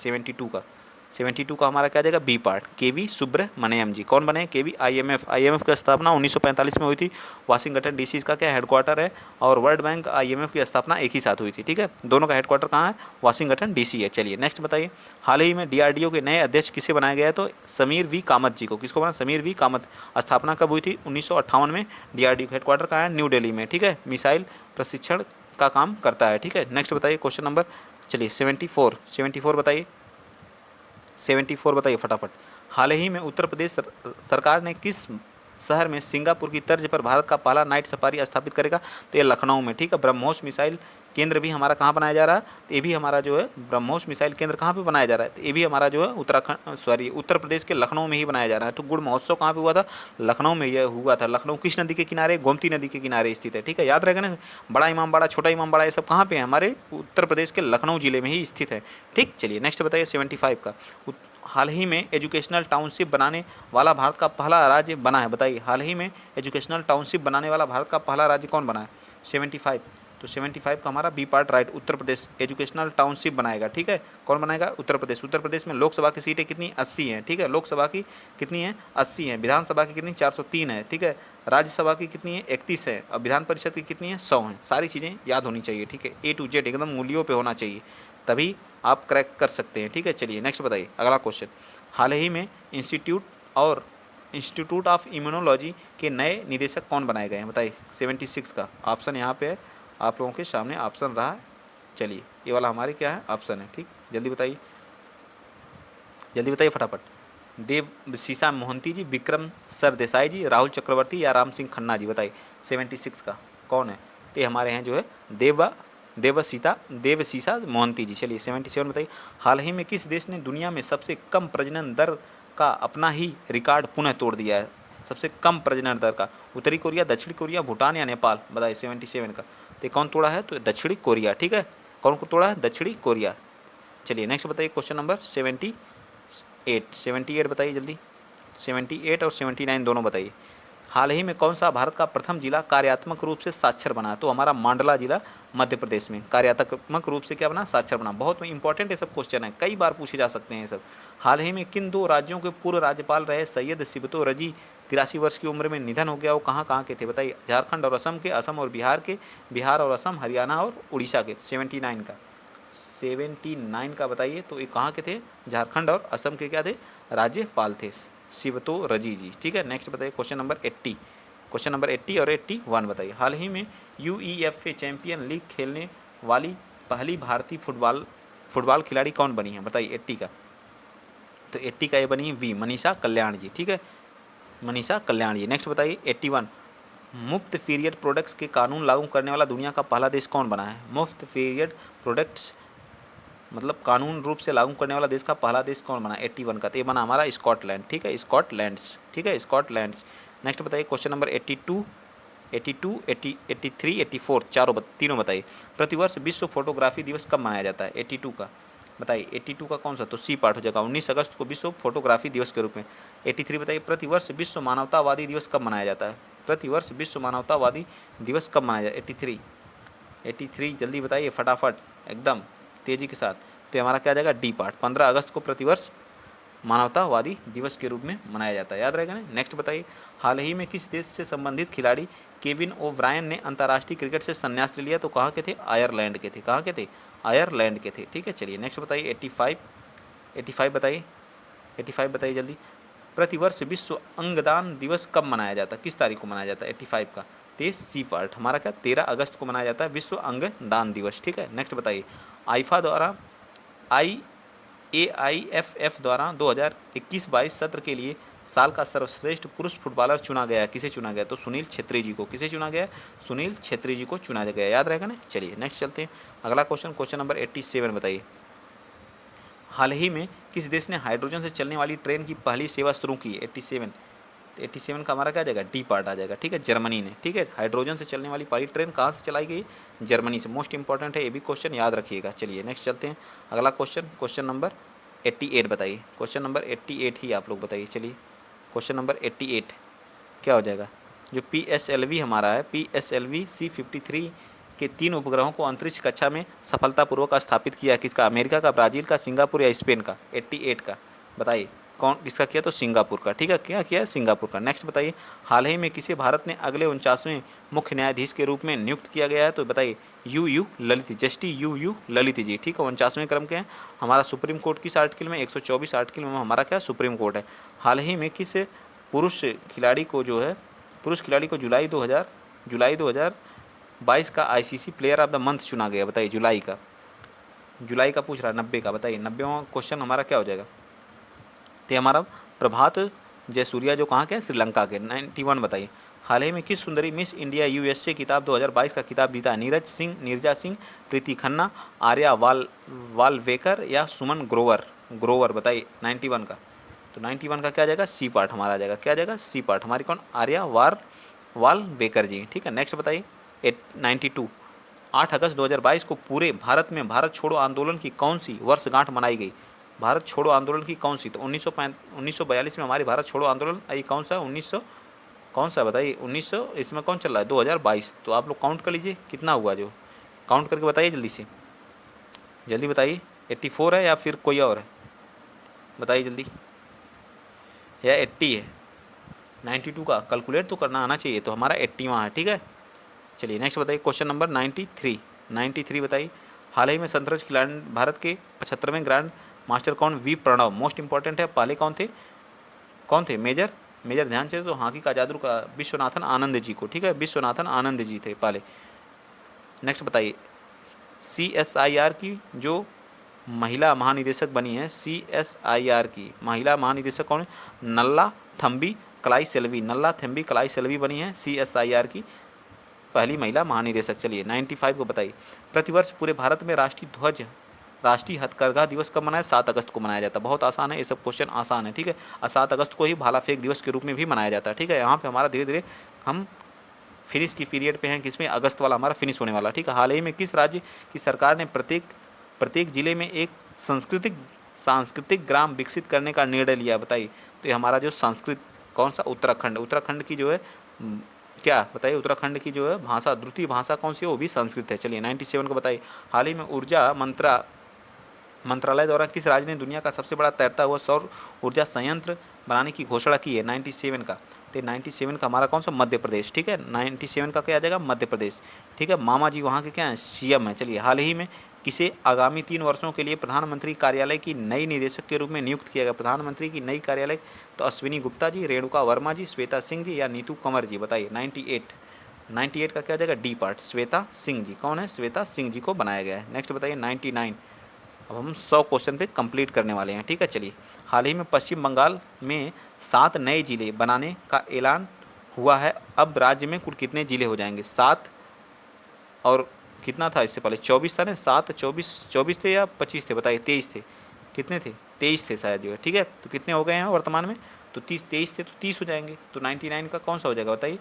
72 का हमारा क्या जाएगा? B part. KV Subramanyam ji कौन बने हैं? KV IMF की स्थापना 1945 में हुई थी। वाशिंगटन DC इसका क्या हेडक्वार्टर है, और वर्ल्ड बैंक IMF की स्थापना एक ही साथ हुई थी। ठीक है, दोनों का हेडक्वार्टर कहाँ है? वाशिंगटन DC है। चलिए नेक्स्ट बताइए। हाल ही में DRDO के नए अध्यक्ष किसे बनाया गया है? तो समीर V कामत जी को। किसको बना? समीर V कामत। स्थापना कब हुई थी? 1958 में। DRDO का हेडक्वार्टर कहाँ है? न्यू दिल्ली में। ठीक है, मिसाइल प्रशिक्षण का काम करता है। ठीक है, नेक्स्ट बताइए क्वेश्चन नंबर, चलिए 74 बताइए। 74 बताइए फटाफट। हाल ही में उत्तर प्रदेश सरकार ने किस शहर में सिंगापुर की तर्ज पर भारत का पहला नाइट सफारी स्थापित करेगा? तो ये लखनऊ में। ठीक है, ब्रह्मोस मिसाइल केंद्र भी हमारा कहाँ बनाया जा रहा है? तो ये भी हमारा जो है ब्रह्मोस मिसाइल केंद्र कहाँ पे बनाया जा रहा है? तो ये भी हमारा जो है उत्तर प्रदेश के लखनऊ में ही बनाया जा रहा है। तो गुड़ महोत्सव कहाँ पे हुआ था? लखनऊ में यह हुआ था। लखनऊ किस नदी के किनारे? गोमती नदी के किनारे स्थित है। ठीक है, याद रहेगा ना। बड़ा इमामबाड़ा, छोटा इमामबाड़ा, ये सब कहाँ पे है? हमारे उत्तर प्रदेश के लखनऊ जिले में ही स्थित है। ठीक, चलिए नेक्स्ट बताइए 75 का। हाल ही में एजुकेशनल टाउनशिप बनाने वाला भारत का पहला राज्य बना है? बताइए, हाल ही में एजुकेशनल टाउनशिप बनाने वाला भारत का पहला राज्य कौन बना है? 75। तो 75 का हमारा B part right, Uttar Pradesh educational township बनाएगा। ठीक है, कौन बनाएगा? उत्तर प्रदेश। उत्तर प्रदेश में लोकसभा की सीटें कितनी? 80 हैं। ठीक है, लोकसभा की कितनी है? 80 हैं। विधानसभा की कितनी? 403 है। ठीक है, राज्यसभा की कितनी है? 31 है। और विधान परिषद की कितनी है? 100 है। सारी चीज़ें याद होनी चाहिए। ठीक है, A to Z एकदम मूल्यों पे होना चाहिए, तभी आप क्रैक कर सकते हैं। ठीक है, चलिए नेक्स्ट बताइए अगला क्वेश्चन। हाल ही में इंस्टीट्यूट ऑफ इम्यूनोलॉजी के नए निदेशक कौन बनाए गए हैं? बताइए 76 का ऑप्शन यहाँ पे है, आप लोगों के सामने ऑप्शन रहा है। चलिए ये वाला हमारे क्या है? ऑप्शन है। ठीक, जल्दी बताइए फटाफट। देवसीसा मोहंती जी, विक्रम सरदेसाई जी, राहुल चक्रवर्ती या राम सिंह खन्ना जी? बताइए 76 का कौन है? तो ये हमारे हैं जो है देवसीसा मोहंती जी। चलिए 77 बताइए। हाल ही में किस देश ने दुनिया में सबसे कम प्रजनन दर का अपना ही रिकॉर्ड पुनः तोड़ दिया है? सबसे कम प्रजनन दर का? उत्तरी कोरिया, दक्षिण कोरिया, भूटान या नेपाल? बताइए 77 का। तो कौन तोड़ा है? तो दक्षिणी कोरिया। ठीक है, कौन को तोड़ा है? दक्षिणी कोरिया। चलिए नेक्स्ट बताइए क्वेश्चन नंबर 78 बताइए जल्दी। 78 और 79 दोनों बताइए। हाल ही में कौन सा भारत का प्रथम जिला कार्यात्मक रूप से साक्षर बना? तो हमारा मांडला जिला मध्य प्रदेश में कार्यात्मक रूप से क्या बना? साक्षर बना। बहुत इंपॉर्टेंट ये सब क्वेश्चन है, कई बार पूछे जा सकते हैं ये सब। हाल ही में किन दो राज्यों के पूर्व राज्यपाल रहे सैयद सिबतो रजी 83 वर्ष की उम्र में निधन हो गया? वो कहाँ कहाँ के थे? बताइए। झारखंड और असम के, असम और बिहार के, बिहार और असम, हरियाणा और उड़ीसा के। 79 का बताइए। तो ये कहाँ के थे? झारखंड और असम के क्या थे? राज्यपाल थे, सिबतो रजी जी। ठीक है, नेक्स्ट बताइए क्वेश्चन नंबर 80 और 81 बताइए। हाल ही में UEFA चैंपियन लीग खेलने वाली पहली भारतीय फुटबॉल खिलाड़ी कौन बनी है? बताइए 80 का। तो 80 का ये बनी है V, मनीषा कल्याण जी। ठीक है, मनीषा कल्याण जी। नेक्स्ट बताइए 81। मुफ्त पीरियड प्रोडक्ट्स के कानून लागू करने वाला दुनिया का पहला देश कौन बना है? मुफ्त पीरियड प्रोडक्ट्स मतलब कानून रूप से लागू करने वाला देश का पहला देश कौन बना? 81 का। तो ये बना हमारा स्कॉटलैंड। ठीक है, स्कॉटलैंड्स। ठीक है, स्कॉटलैंड्स। नेक्स्ट बताइए क्वेश्चन नंबर 82, 83, 84 तीनों बताइए। प्रतिवर्ष विश्व फोटोग्राफी दिवस कब मनाया जाता है? 82 का बताइए। 82 का कौन सा? तो सी पार्ट हो जाएगा। 19 अगस्त को विश्व फोटोग्राफी दिवस के रूप में। 83 बताइए। प्रतिवर्ष विश्व मानवतावादी दिवस कब मनाया जाता है? प्रतिवर्ष विश्व मानवतावादी दिवस कब मनाया जाता है? 83 जल्दी बताइए फटाफट एकदम तेज़ी के साथ। तो हमारा क्या आ जाएगा? D part. 15 अगस्त को प्रतिवर्ष मानवतावादी दिवस के रूप में मनाया जाता है, याद रहेगा ना। नेक्स्ट बताइए। हाल ही में किस देश से संबंधित खिलाड़ी केविन ओब्रायन ने अंतर्राष्ट्रीय क्रिकेट से संन्यास ले लिया? तो कहाँ के थे? आयरलैंड के थे। कहाँ के थे? आयरलैंड के थे। ठीक है, चलिए नेक्स्ट बताइए 85 बताइए। 85 बताइए जल्दी। प्रतिवर्ष विश्व अंगदान दिवस कब मनाया जाता है? किस तारीख को मनाया जाता है 85 का? 23 सी पार्ट हमारा क्या 13 अगस्त को मनाया जाता है विश्व अंगदान दिवस। ठीक है, नेक्स्ट बताइए। AIFF द्वारा 2021-22 सत्र के लिए साल का सर्वश्रेष्ठ पुरुष फुटबॉलर चुना गया। किसे चुना गया? तो सुनील छेत्री जी को। किसे चुना गया? सुनील छेत्री जी को चुना गया, याद रहेगा ना। चलिए नेक्स्ट चलते हैं अगला क्वेश्चन नंबर 87 बताइए। हाल ही में किस देश ने हाइड्रोजन से चलने वाली ट्रेन की पहली सेवा शुरू की? 87 तो 87 का हमारा क्या आ जाएगा, डी पार्ट आ जाएगा। ठीक है, जर्मनी ने। ठीक है, हाइड्रोजन से चलने वाली पहली ट्रेन कहाँ से चलाई गई, जर्मनी से। मोस्ट इंपॉर्टेंट है ये भी क्वेश्चन, याद रखिएगा। चलिए नेक्स्ट चलते हैं, अगला क्वेश्चन, क्वेश्चन नंबर 88 बताइए। क्वेश्चन नंबर 88 ही आप लोग बताइए। चलिए क्वेश्चन नंबर 88 क्या हो जाएगा, जो PSLV हमारा है, PSLV C-53 के 3 उपग्रहों को अंतरिक्ष कक्षा में सफलतापूर्वक स्थापित किया, किसका, अमेरिका का, ब्राज़ील का, सिंगापुर या स्पेन का। 88 का बताइए कौन किसका किया, तो सिंगापुर का। ठीक है, क्या किया है, सिंगापुर का। नेक्स्ट बताइए, हाल ही में किसे भारत ने अगले 49वें मुख्य न्यायाधीश के रूप में नियुक्त किया गया है, तो बताइए U Lalit, justice U Lalit ji. ठीक है, 49वें क्रम के हैं। हमारा सुप्रीम कोर्ट किस आर्टिकल में, 124 आर्टिकल में हमारा क्या सुप्रीम कोर्ट है। हाल ही में किस पुरुष खिलाड़ी को जो है, पुरुष खिलाड़ी को जुलाई 2022 का ICC player of the month चुना गया, बताइए जुलाई का पूछ रहा है, 90 का बताइए। 90वां क्वेश्चन हमारा क्या हो जाएगा, तो हमारा प्रभात जयसूर्या जो कहाँ के हैं, श्रीलंका के। 91 बताइए, हाल ही में किस सुंदरी मिस इंडिया USA किताब 2022 का खिताब जीता, नीरजा सिंह, प्रीति खन्ना, आर्या वालवेकर या सुमन ग्रोवर बताइए 91 का। तो 91 का क्या जाएगा, सी पार्ट हमारा आ जाएगा। क्या जाएगा, सी पार्ट हमारी कौन, आर्या वालवेकर जी। ठीक है, नेक्स्ट बताइए 92, 8 अगस्त 2022 को पूरे भारत में भारत छोड़ो आंदोलन की कौन सी वर्षगांठ मनाई गई, भारत छोड़ो आंदोलन की कौन सी, तो 1942 में हमारी भारत छोड़ो आंदोलन, ये कौन सा, 1900 कौन सा बताइए, 1900 इसमें कौन चल रहा है, 2022। तो आप लोग काउंट कर लीजिए कितना हुआ, जो काउंट करके बताइए जल्दी से, जल्दी बताइए। 84 है या फिर कोई और है, बताइए जल्दी, या 80 है। 92 का कैलकुलेट तो करना आना चाहिए, तो हमारा 80वां है। ठीक है, चलिए नेक्स्ट बताइए, क्वेश्चन नंबर 93 बताइए, हाल ही में शतरंज खिलाड़ी भारत के 75वें ग्रैंड मास्टर कौन, वी प्रणव। मोस्ट इंपॉर्टेंट है, पहले कौन थे, मेजर ध्यानचंद, तो हॉकी का जादू का विश्वनाथन आनंद जी को। ठीक है, विश्वनाथन आनंद जी थे पहले। नेक्स्ट बताइए, CSIR की जो महिला महानिदेशक बनी है, CSIR की महिला महानिदेशक कौन है, नल्ला थम्बी कलाई सेल्वी बनी है CSIR की पहली महिला महानिदेशक। चलिए 95 को बताइए, प्रतिवर्ष पूरे भारत में राष्ट्रीय हथकरघा दिवस कब मनाया, 7 अगस्त को मनाया जाता है। बहुत आसान है, ये सब क्वेश्चन आसान है। ठीक है, और 7 अगस्त को ही भाला फेंक दिवस के रूप में भी मनाया जाता है। ठीक है, यहाँ पे हमारा धीरे धीरे हम फिनिश की पीरियड पे हैं, किसमें, अगस्त वाला हमारा फिनिश होने वाला। ठीक है, हाल ही में किस राज्य की सरकार ने प्रत्येक जिले में एक सांस्कृतिक ग्राम विकसित करने का निर्णय लिया, बताइए। तो ये हमारा जो संस्कृत कौन सा, उत्तराखंड की जो है क्या बताइए, उत्तराखंड की जो है भाषा, द्वितीय भाषा कौन सी है, वो भी संस्कृत है। चलिए 97 को बताइए, हाल ही में ऊर्जा मंत्रालय द्वारा किस राज्य ने दुनिया का सबसे बड़ा तैरता हुआ सौर ऊर्जा संयंत्र बनाने की घोषणा की है, 97 का। तो 97 का हमारा कौन सा, मध्य प्रदेश। ठीक है, 97 का क्या आ जाएगा, मध्य प्रदेश। ठीक है, मामा जी वहाँ के क्या हैं, CM है। चलिए, हाल ही में किसे आगामी 3 वर्षों के लिए प्रधानमंत्री कार्यालय की नई निदेशक के रूप में नियुक्त किया गया, प्रधानमंत्री की नई कार्यालय, तो अश्विनी गुप्ता जी, रेणुका वर्मा जी, श्वेता सिंह जी या नीतू कंवर जी, बताइए। 98 का क्या आ जाएगा, डी पार्ट, श्वेता सिंह जी। कौन है, श्वेता सिंह जी को बनाया गया है। नेक्स्ट बताइए 99, अब हम 100 क्वेश्चन पे कंप्लीट करने वाले हैं। ठीक है, चलिए, हाल ही में पश्चिम बंगाल में 7 नए जिले बनाने का ऐलान हुआ है। अब राज्य में कुल कितने जिले हो जाएंगे, 7 और कितना था इससे पहले, 24 था ना, 7 24 थे या 25 थे, बताइए। 23 थे, कितने थे, 23 थे शायद जो है। ठीक है, तो कितने हो गए हैं वर्तमान में, तो 23 थे, तो 30 हो जाएंगे। तो 99 का कौन सा हो जाएगा, बताइए।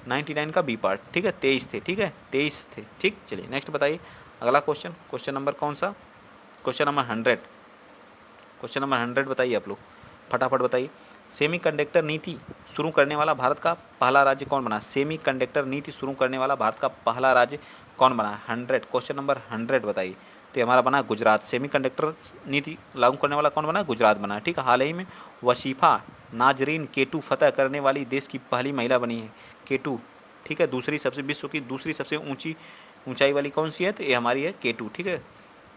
99 का बी पार्ट। ठीक है, 23 थे। ठीक है, 23 थे। ठीक, चलिए नेक्स्ट बताइए, अगला क्वेश्चन नंबर कौन सा, क्वेश्चन नंबर 100 बताइए आप लोग, फटाफट बताइए। सेमीकंडक्टर नीति शुरू करने वाला भारत का पहला राज्य कौन बना, सेमीकंडक्टर नीति शुरू करने वाला भारत का पहला राज्य कौन बना, 100, क्वेश्चन नंबर 100 बताइए। तो हमारा बना गुजरात, सेमीकंडक्टर नीति लागू करने वाला कौन बना, गुजरात बना। ठीक है, हाल ही में वसीफा नाजरीन केटू फतह करने वाली देश की पहली महिला बनी है, केटू। ठीक है, विश्व की दूसरी सबसे ऊंचाई वाली कौन सी है, तो ये हमारी है केटू। ठीक है,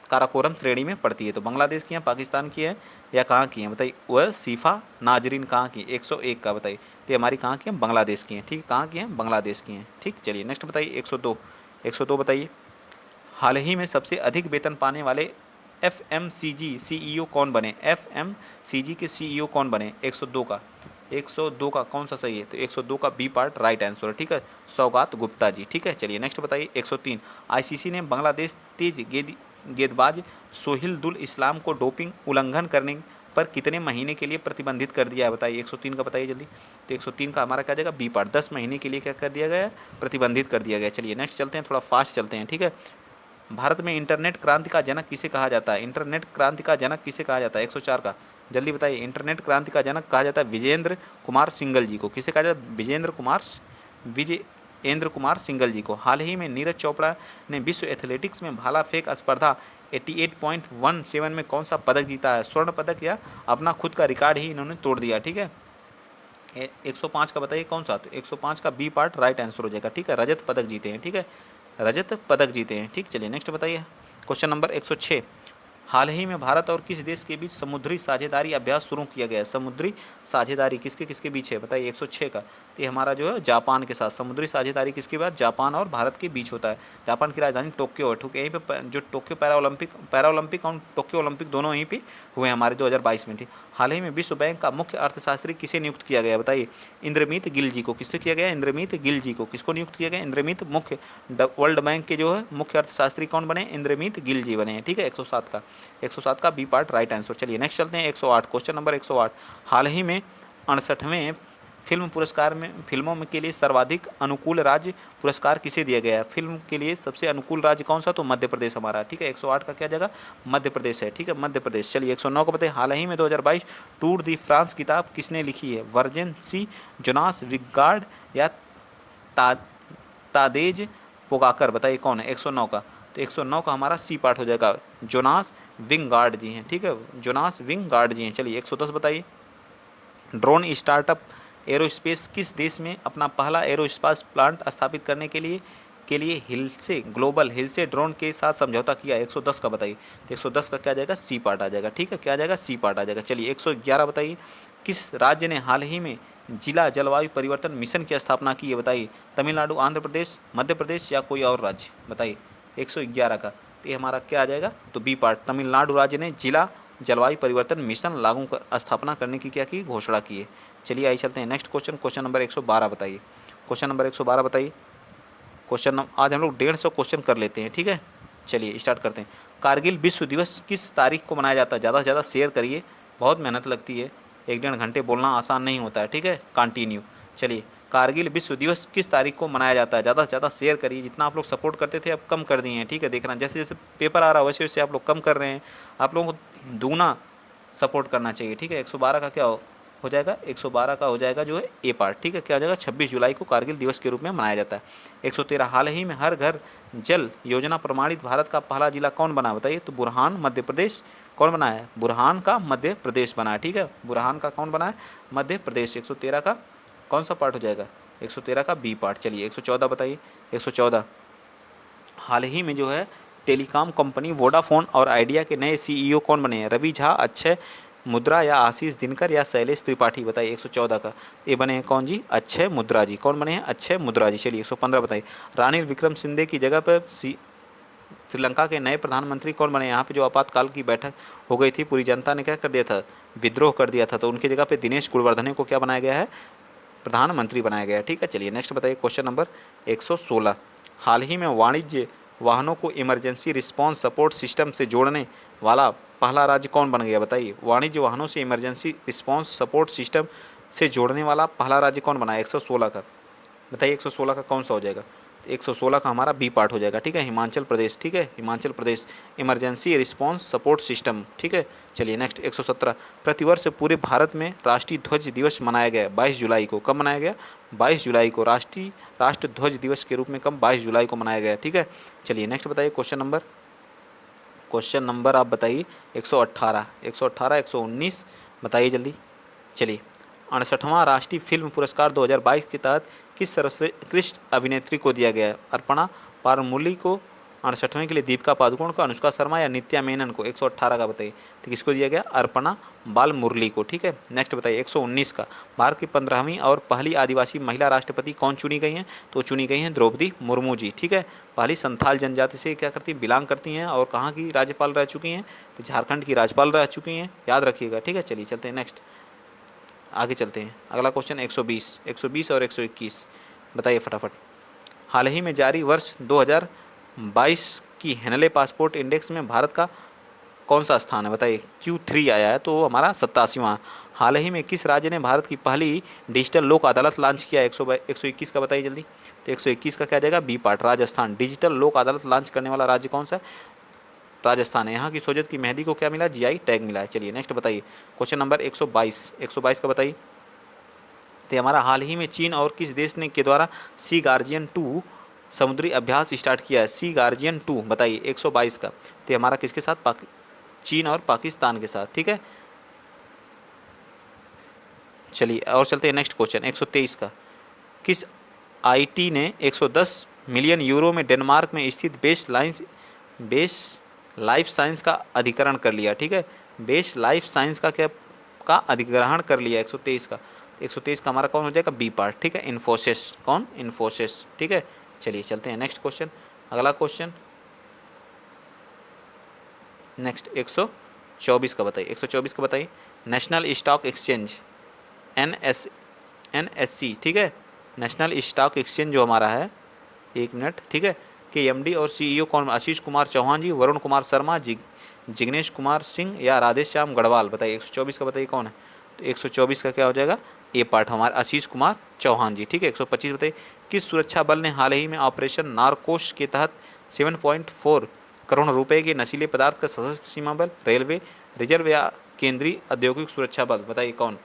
काराकोरम श्रेणी में पड़ती है। तो बांग्लादेश की है, पाकिस्तान की है या कहाँ की है, बताइए। वह सीफा नाजरीन कहाँ की, 101 का बताइए। तो हमारी कहाँ की है, बांग्लादेश की है। ठीक है, कहाँ की है, बांग्लादेश की हैं। ठीक, चलिए नेक्स्ट बताइए 102 बताइए, हाल ही में सबसे अधिक वेतन पाने वाले FMCG CEO कौन बने, FMCG के CEO कौन बने, 102 का कौन सा सही है, तो 102 का बी पार्ट राइट आंसर है। ठीक है, सौगात गुप्ता जी। ठीक है, चलिए नेक्स्ट बताइए 103, ICC ने बांग्लादेश तेज गेंदबाज सोहिल दुल इस्लाम को डोपिंग उल्लंघन करने पर कितने महीने के लिए प्रतिबंधित कर दिया है बताइए। 103 का बताइए जल्दी। तो 103 का हमारा क्या जाएगा बी पार्ट, 10 महीने के लिए क्या कर दिया गया, प्रतिबंधित कर दिया गया। चलिए नेक्स्ट चलते हैं, थोड़ा फास्ट चलते हैं, ठीक है। भारत में इंटरनेट क्रांति का जनक किसे कहा जाता है, इंटरनेट क्रांति का जनक किसे कहा जाता है, 104 का जल्दी बताइए। इंटरनेट क्रांति का जनक कहा जाता है विजेंद्र कुमार सिंघल जी को। किसे कहा जाता है, विजयेंद्र कुमार सिंघल जी को। हाल ही में नीरज चोपड़ा ने विश्व एथलेटिक्स में भाला फेंक स्पर्धा 88.17 में कौन सा पदक जीता है, स्वर्ण पदक या अपना खुद का रिकॉर्ड ही इन्होंने तोड़ दिया, ठीक है। 105 का बताइए कौन सा, तो 105 का बी पार्ट राइट आंसर हो जाएगा, ठीक है। रजत पदक जीते हैं, ठीक है, रजत पदक जीते हैं, ठीक। चलिए नेक्स्ट बताइए क्वेश्चन नंबर 106। हाल ही में भारत और किस देश के बीच समुद्री साझेदारी अभ्यास शुरू किया गया है, समुद्री साझेदारी किसके किसके बीच है बताइए। 106 का तो ये हमारा जो है जापान के साथ समुद्री साझेदारी किसके बाद, जापान और भारत के बीच होता है। जापान की राजधानी टोक्यो है, ठीक है। यहीं पे जो टोक्यो पैराओलंपिक और टोक्यो ओलंपिक दोनों यहीं पे हुए हमारे 2022 में, ठीक। हाल ही में विश्व बैंक का मुख्य अर्थशास्त्री किसे नियुक्त किया गया बताइए। इंद्रमीत गिल जी को। किससे किया गया, इंद्रमीत गिल जी को। किसको नियुक्त किया गया, इंद्रमीत, मुख्य वर्ल्ड बैंक के जो है मुख्य अर्थशास्त्री कौन बने, इंद्रमीत गिल जी बने हैं, ठीक है। 107 का बी पार्ट राइट आंसर। चलिए नेक्स्ट चलते हैं 108 क्वेश्चन नंबर 108। हाल ही में 68वें फिल्म पुरस्कार में फिल्मों में के लिए सर्वाधिक अनुकूल राज्य पुरस्कार किसे दिया गया है, फिल्म के लिए सबसे अनुकूल राज्य कौन सा, तो मध्य प्रदेश हमारा, ठीक है। 108 का क्या जगह, मध्य प्रदेश है, ठीक है, मध्य प्रदेश। चलिए 109 को बताइए। हाल ही में 2022 टूर दी फ्रांस किताब किसने लिखी है, वर्जिन सी, जोनास विंगार्ड या तादेज पोगाकर, बताइए कौन है 109 का। तो 109 का हमारा सी पार्ट हो जाएगा, जोनास विंगार्ड जी हैं, ठीक है, जोनास विंगार्ड जी हैं। चलिए 110 बताइए। ड्रोन स्टार्टअप एरोस्पेस किस देश में अपना पहला एरोस्पेस प्लांट स्थापित करने के लिए हिलसे ग्लोबल हिलसे ड्रोन के साथ समझौता किया है, 110 का बताइए। तो 110 का क्या जाएगा, सी पार्ट आ जाएगा, ठीक है, क्या आ जाएगा, सी पार्ट आ जाएगा। चलिए 111 बताइए। किस राज्य ने हाल ही में जिला जलवायु परिवर्तन मिशन की स्थापना की है बताइए, तमिलनाडु, आंध्र प्रदेश, मध्य प्रदेश या कोई और राज्य बताइए। 111 का तो ये हमारा क्या आ जाएगा, तो बी पार्ट, तमिलनाडु राज्य ने जिला जलवायु परिवर्तन मिशन लागू कर स्थापना करने की क्या की, घोषणा की है। चलिए आइए चलते हैं नेक्स्ट क्वेश्चन नंबर 112 बताइए। क्वेश्चन नंबर 112 बताइए। आज हम लोग 150 क्वेश्चन कर लेते हैं, ठीक है। चलिए स्टार्ट करते हैं। कारगिल विश्व दिवस किस तारीख को मनाया जाता है, ज़्यादा से ज़्यादा शेयर करिए, बहुत मेहनत लगती है, 1-1.5 घंटे बोलना आसान नहीं होता है, ठीक है। कंटिन्यू। चलिए कारगिल विश्व दिवस किस तारीख को मनाया जाता है, ज़्यादा से ज़्यादा शेयर करिए, जितना आप लोग सपोर्ट करते थे अब कम कर दिए हैं, ठीक है। देखना जैसे जैसे पेपर आ रहा है वैसे वैसे आप लोग कम कर रहे हैं, आप लोगों को दूना सपोर्ट करना चाहिए, ठीक है। 112 का क्या हो जाएगा, 112 का हो जाएगा जो है ए पार्ट, ठीक है, क्या हो जाएगा, 26 जुलाई को कारगिल दिवस के रूप में मनाया जाता है। 113 हाल ही में हर घर जल योजना प्रमाणित भारत का पहला जिला कौन बना बताइए, तो बुरहान मध्य प्रदेश कौन बना है, बुरहान का मध्य प्रदेश बना है, ठीक है, बुरहान का कौन बना है, मध्य प्रदेश। 113 का कौन सा पार्ट हो जाएगा, 113 का बी पार्ट। चलिए 114 बताइए। 114 हाल ही में जो है टेलीकॉम कंपनी वोडाफोन और आइडिया के नए सीईओ कौन बने हैं, रवि झा, अक्षय मुद्रा या आशीष दिनकर या शैलेश त्रिपाठी बताइए। 114 का ये बने हैं कौन जी, अक्षय मुद्रा जी। कौन बने हैं, अक्षय मुद्रा जी। चलिए 115 बताइए। रानिल विक्रमसिंघे की जगह पर श्रीलंका के नए प्रधानमंत्री कौन बने, यहाँ पे जो आपातकाल की बैठक हो गई थी, पूरी जनता ने क्या कर दिया था, विद्रोह कर दिया था, तो उनकी जगह पे दिनेश गुणवर्धने को क्या बनाया गया है, प्रधानमंत्री बनाया गया है, ठीक है। चलिए नेक्स्ट बताइए क्वेश्चन नंबर 116। हाल ही में वाणिज्य वाहनों को इमरजेंसी रिस्पांस सपोर्ट सिस्टम से जोड़ने वाला पहला राज्य कौन बन गया बताइए, वाणिज्य वाहनों से इमरजेंसी रिस्पांस सपोर्ट सिस्टम से जोड़ने वाला पहला राज्य कौन बना है, 116 का बताइए। 116 का कौन सा हो जाएगा, 116 का हमारा बी पार्ट हो जाएगा, ठीक है, हिमाचल प्रदेश, ठीक है, Himachal Pradesh emergency response support system, ठीक है। चलिए नेक्स्ट 117। प्रतिवर्ष पूरे भारत में राष्ट्रीय ध्वज दिवस मनाया गया 22 जुलाई को, कब मनाया गया, 22 जुलाई को राष्ट्र ध्वज दिवस के रूप में कब, 22 जुलाई को मनाया गया, ठीक है। चलिए नेक्स्ट बताइए क्वेश्चन नंबर आप बताइए 118, 119 बताइए जल्दी। चलिए 68वां राष्ट्रीय फिल्म पुरस्कार 2022 के तहत किस सर्वश्रेष्ठ अभिनेत्री को दिया गया है, अर्पणा बालमुरली को, 68वें के लिए दीपिका पादुकोण को, अनुष्का शर्मा या नित्या मेनन को। 118 का बताइए, तो किसको दिया गया, अर्पणा बालमुरली को, ठीक है। नेक्स्ट बताइए 119 का। भारत की 15वीं और पहली आदिवासी महिला राष्ट्रपति कौन चुनी गई हैं, तो चुनी गई हैं द्रौपदी मुर्मू जी, ठीक है। पहली संथाल जनजाति से क्या करती बिलोंग करती हैं और कहाँ की राज्यपाल रह चुकी हैं, तो झारखंड की राज्यपाल रह चुकी हैं, याद रखिएगा, ठीक है। चलिए चलते हैं नेक्स्ट, आगे चलते हैं। अगला क्वेश्चन 120 और 121 बताइए फटाफट। हाल ही में जारी वर्ष 2022 की हेनले पासपोर्ट इंडेक्स में भारत का कौन सा स्थान है बताइए, Q3 आया है तो हमारा 87वां। हाल ही में किस राज्य ने भारत की पहली डिजिटल लोक अदालत लॉन्च किया, 121 का बताइए जल्दी। तो 121 का क्या जाएगा, बी पार्ट, राजस्थान। डिजिटल लोक अदालत लॉन्च करने वाला राज्य कौन सा है, राजस्थान है। यहाँ की सोजत की मेहंदी को क्या मिला, GI टैग मिला है। चलिए नेक्स्ट बताइए, क्वेश्चन नंबर 122 का बताइए। तो हमारा हाल ही में चीन और किस देश ने के द्वारा सी गार्जियन 2 समुद्री अभ्यास स्टार्ट किया है, सी गार्जियन 2 बताइए 122 का। तो हमारा किसके साथ, चीन और पाकिस्तान के साथ, ठीक है। चलिए और चलते हैं नेक्स्ट क्वेश्चन 123 का। किस IT ने 110 मिलियन यूरो में डेनमार्क में स्थित बेस लाइफ साइंस का अधिग्रहण कर लिया, ठीक है। बेस लाइफ साइंस का क्या का अधिग्रहण कर लिया 123 का। 123 का हमारा कौन हो जाएगा, बी पार्ट, ठीक है। इन्फोसिस, कौन, इन्फोसिस, ठीक है। चलिए चलते हैं नेक्स्ट क्वेश्चन, अगला क्वेश्चन नेक्स्ट 124 का बताइए। 124 का बताइए, नेशनल स्टॉक एक्सचेंज NSE, ठीक है। नेशनल स्टॉक एक्सचेंज जो हमारा है, एक मिनट, ठीक है, कि MD और CEO कौन, आशीष कुमार चौहान जी, वरुण कुमार शर्मा, जिग्नेश कुमार सिंह या राधेश्याम गढ़वाल, बताइए 124 का बताइए कौन है। तो 124 का क्या हो जाएगा, ए पार्ट हमारा आशीष कुमार चौहान जी, ठीक है। 125 बताइए, किस सुरक्षा बल ने हाल ही में ऑपरेशन नारकोश के तहत 7.4 करोड़ रुपए के नशीले पदार्थ का सशस्त्र सीमा बल, रेलवे रिजर्व या केंद्रीय औद्योगिक सुरक्षा बल, बताइए कौन।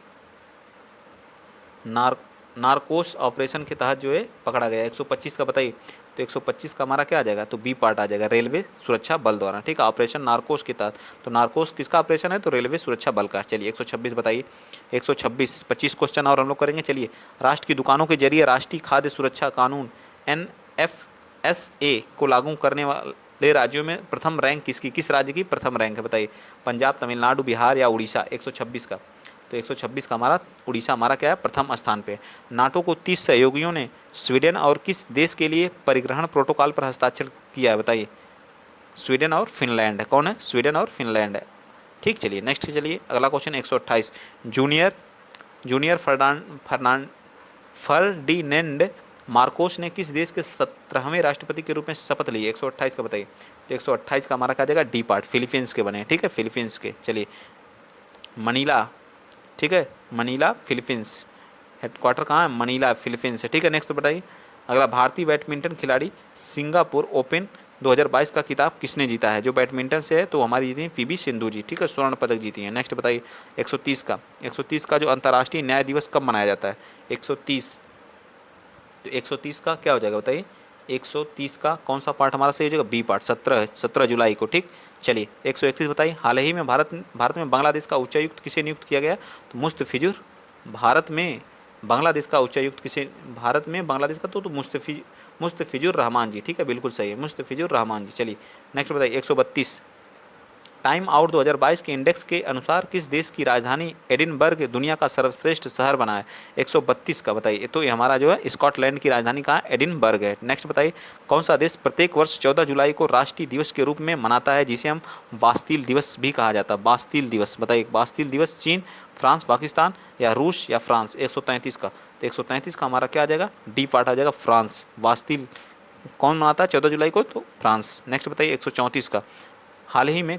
नारकोस ऑपरेशन के तहत जो है पकड़ा गया। 125 का बताइए। तो 125 का हमारा क्या आ जाएगा, तो बी पार्ट आ जाएगा, रेलवे सुरक्षा बल द्वारा, ठीक है, ऑपरेशन नारकोस के तहत। तो नारकोस किसका ऑपरेशन है, तो रेलवे सुरक्षा बल का। चलिए 126 बताइए। 126 25 क्वेश्चन और हम लोग करेंगे। चलिए, राष्ट्र की दुकानों के जरिए राष्ट्रीय खाद्य सुरक्षा कानून NFSA को लागू करने वाले राज्यों में प्रथम रैंक किस राज्य की प्रथम रैंक है, बताइए। पंजाब, तमिलनाडु, बिहार या उड़ीसा। 126 का, तो 126 का हमारा उड़ीसा हमारा क्या है, प्रथम स्थान पे। नाटो को 30 सहयोगियों ने स्वीडन और किस देश के लिए परिग्रहण प्रोटोकॉल पर हस्ताक्षर किया है, बताइए। स्वीडन और फिनलैंड है, कौन है, स्वीडन और फिनलैंड है, ठीक। चलिए नेक्स्ट चलिए, अगला क्वेश्चन 128, जूनियर फर्डिनेंड मार्कोस ने किस देश के 17वें राष्ट्रपति के रूप में शपथ ली, 128 का बताइए। तो 128 का हमारा क्या जाएगा, डी पार्ट, फिलीपींस के बने, ठीक है, फिलीपींस के। चलिए, मनीला, ठीक है, मनीला फिलीपींस, हेडक्वार्टर कहाँ है, मनीला फिलीपींस है, ठीक है। नेक्स्ट बताइए, अगला, भारतीय बैडमिंटन खिलाड़ी सिंगापुर ओपन 2022 का खिताब किसने जीता है, जो बैडमिंटन से है तो हमारी जीती है PV सिंधु जी, ठीक है, स्वर्ण पदक जीती हैं। नेक्स्ट बताइए 130 का जो अंतर्राष्ट्रीय न्याय दिवस कब मनाया जाता है, 130। तो 130 का क्या हो जाएगा बताइए, 130 का कौन सा पार्ट हमारा सही हो जाएगा, बी पार्ट, 17 जुलाई को, ठीक। चलिए 131 बताइए, हाल ही में भारत में बांग्लादेश का उच्चायुक्त किसे नियुक्त किया गया, तो मुस्तफिजुर, भारत में बांग्लादेश का उच्चायुक्त किसे, भारत में बांग्लादेश का तो मुस्तफिजुर रहमान जी, ठीक है, बिल्कुल सही है, मुस्तफिजुर रहमान जी। चलिए नेक्स्ट बताइए 132, टाइम आउट 2022 के इंडेक्स के अनुसार किस देश की राजधानी एडिनबर्ग दुनिया का सर्वश्रेष्ठ शहर बना है, 132 का बताइए। तो ये हमारा जो है स्कॉटलैंड की राजधानी कहाँ है, एडिनबर्ग है। नेक्स्ट बताइए, कौन सा देश प्रत्येक वर्ष 14 जुलाई को राष्ट्रीय दिवस के रूप में मनाता है, जिसे हम बास्तील दिवस भी कहा जाता है, बास्तील दिवस, बताइए। बास्तील दिवस चीन, फ्रांस, पाकिस्तान या रूस या फ्रांस। 133 का, तो 133 का हमारा क्या आ जाएगा, डी पार्ट आ जाएगा, फ्रांस। बास्तील कौन मनाता है 14 जुलाई को, तो फ्रांस। नेक्स्ट बताइए 134 का, हाल ही में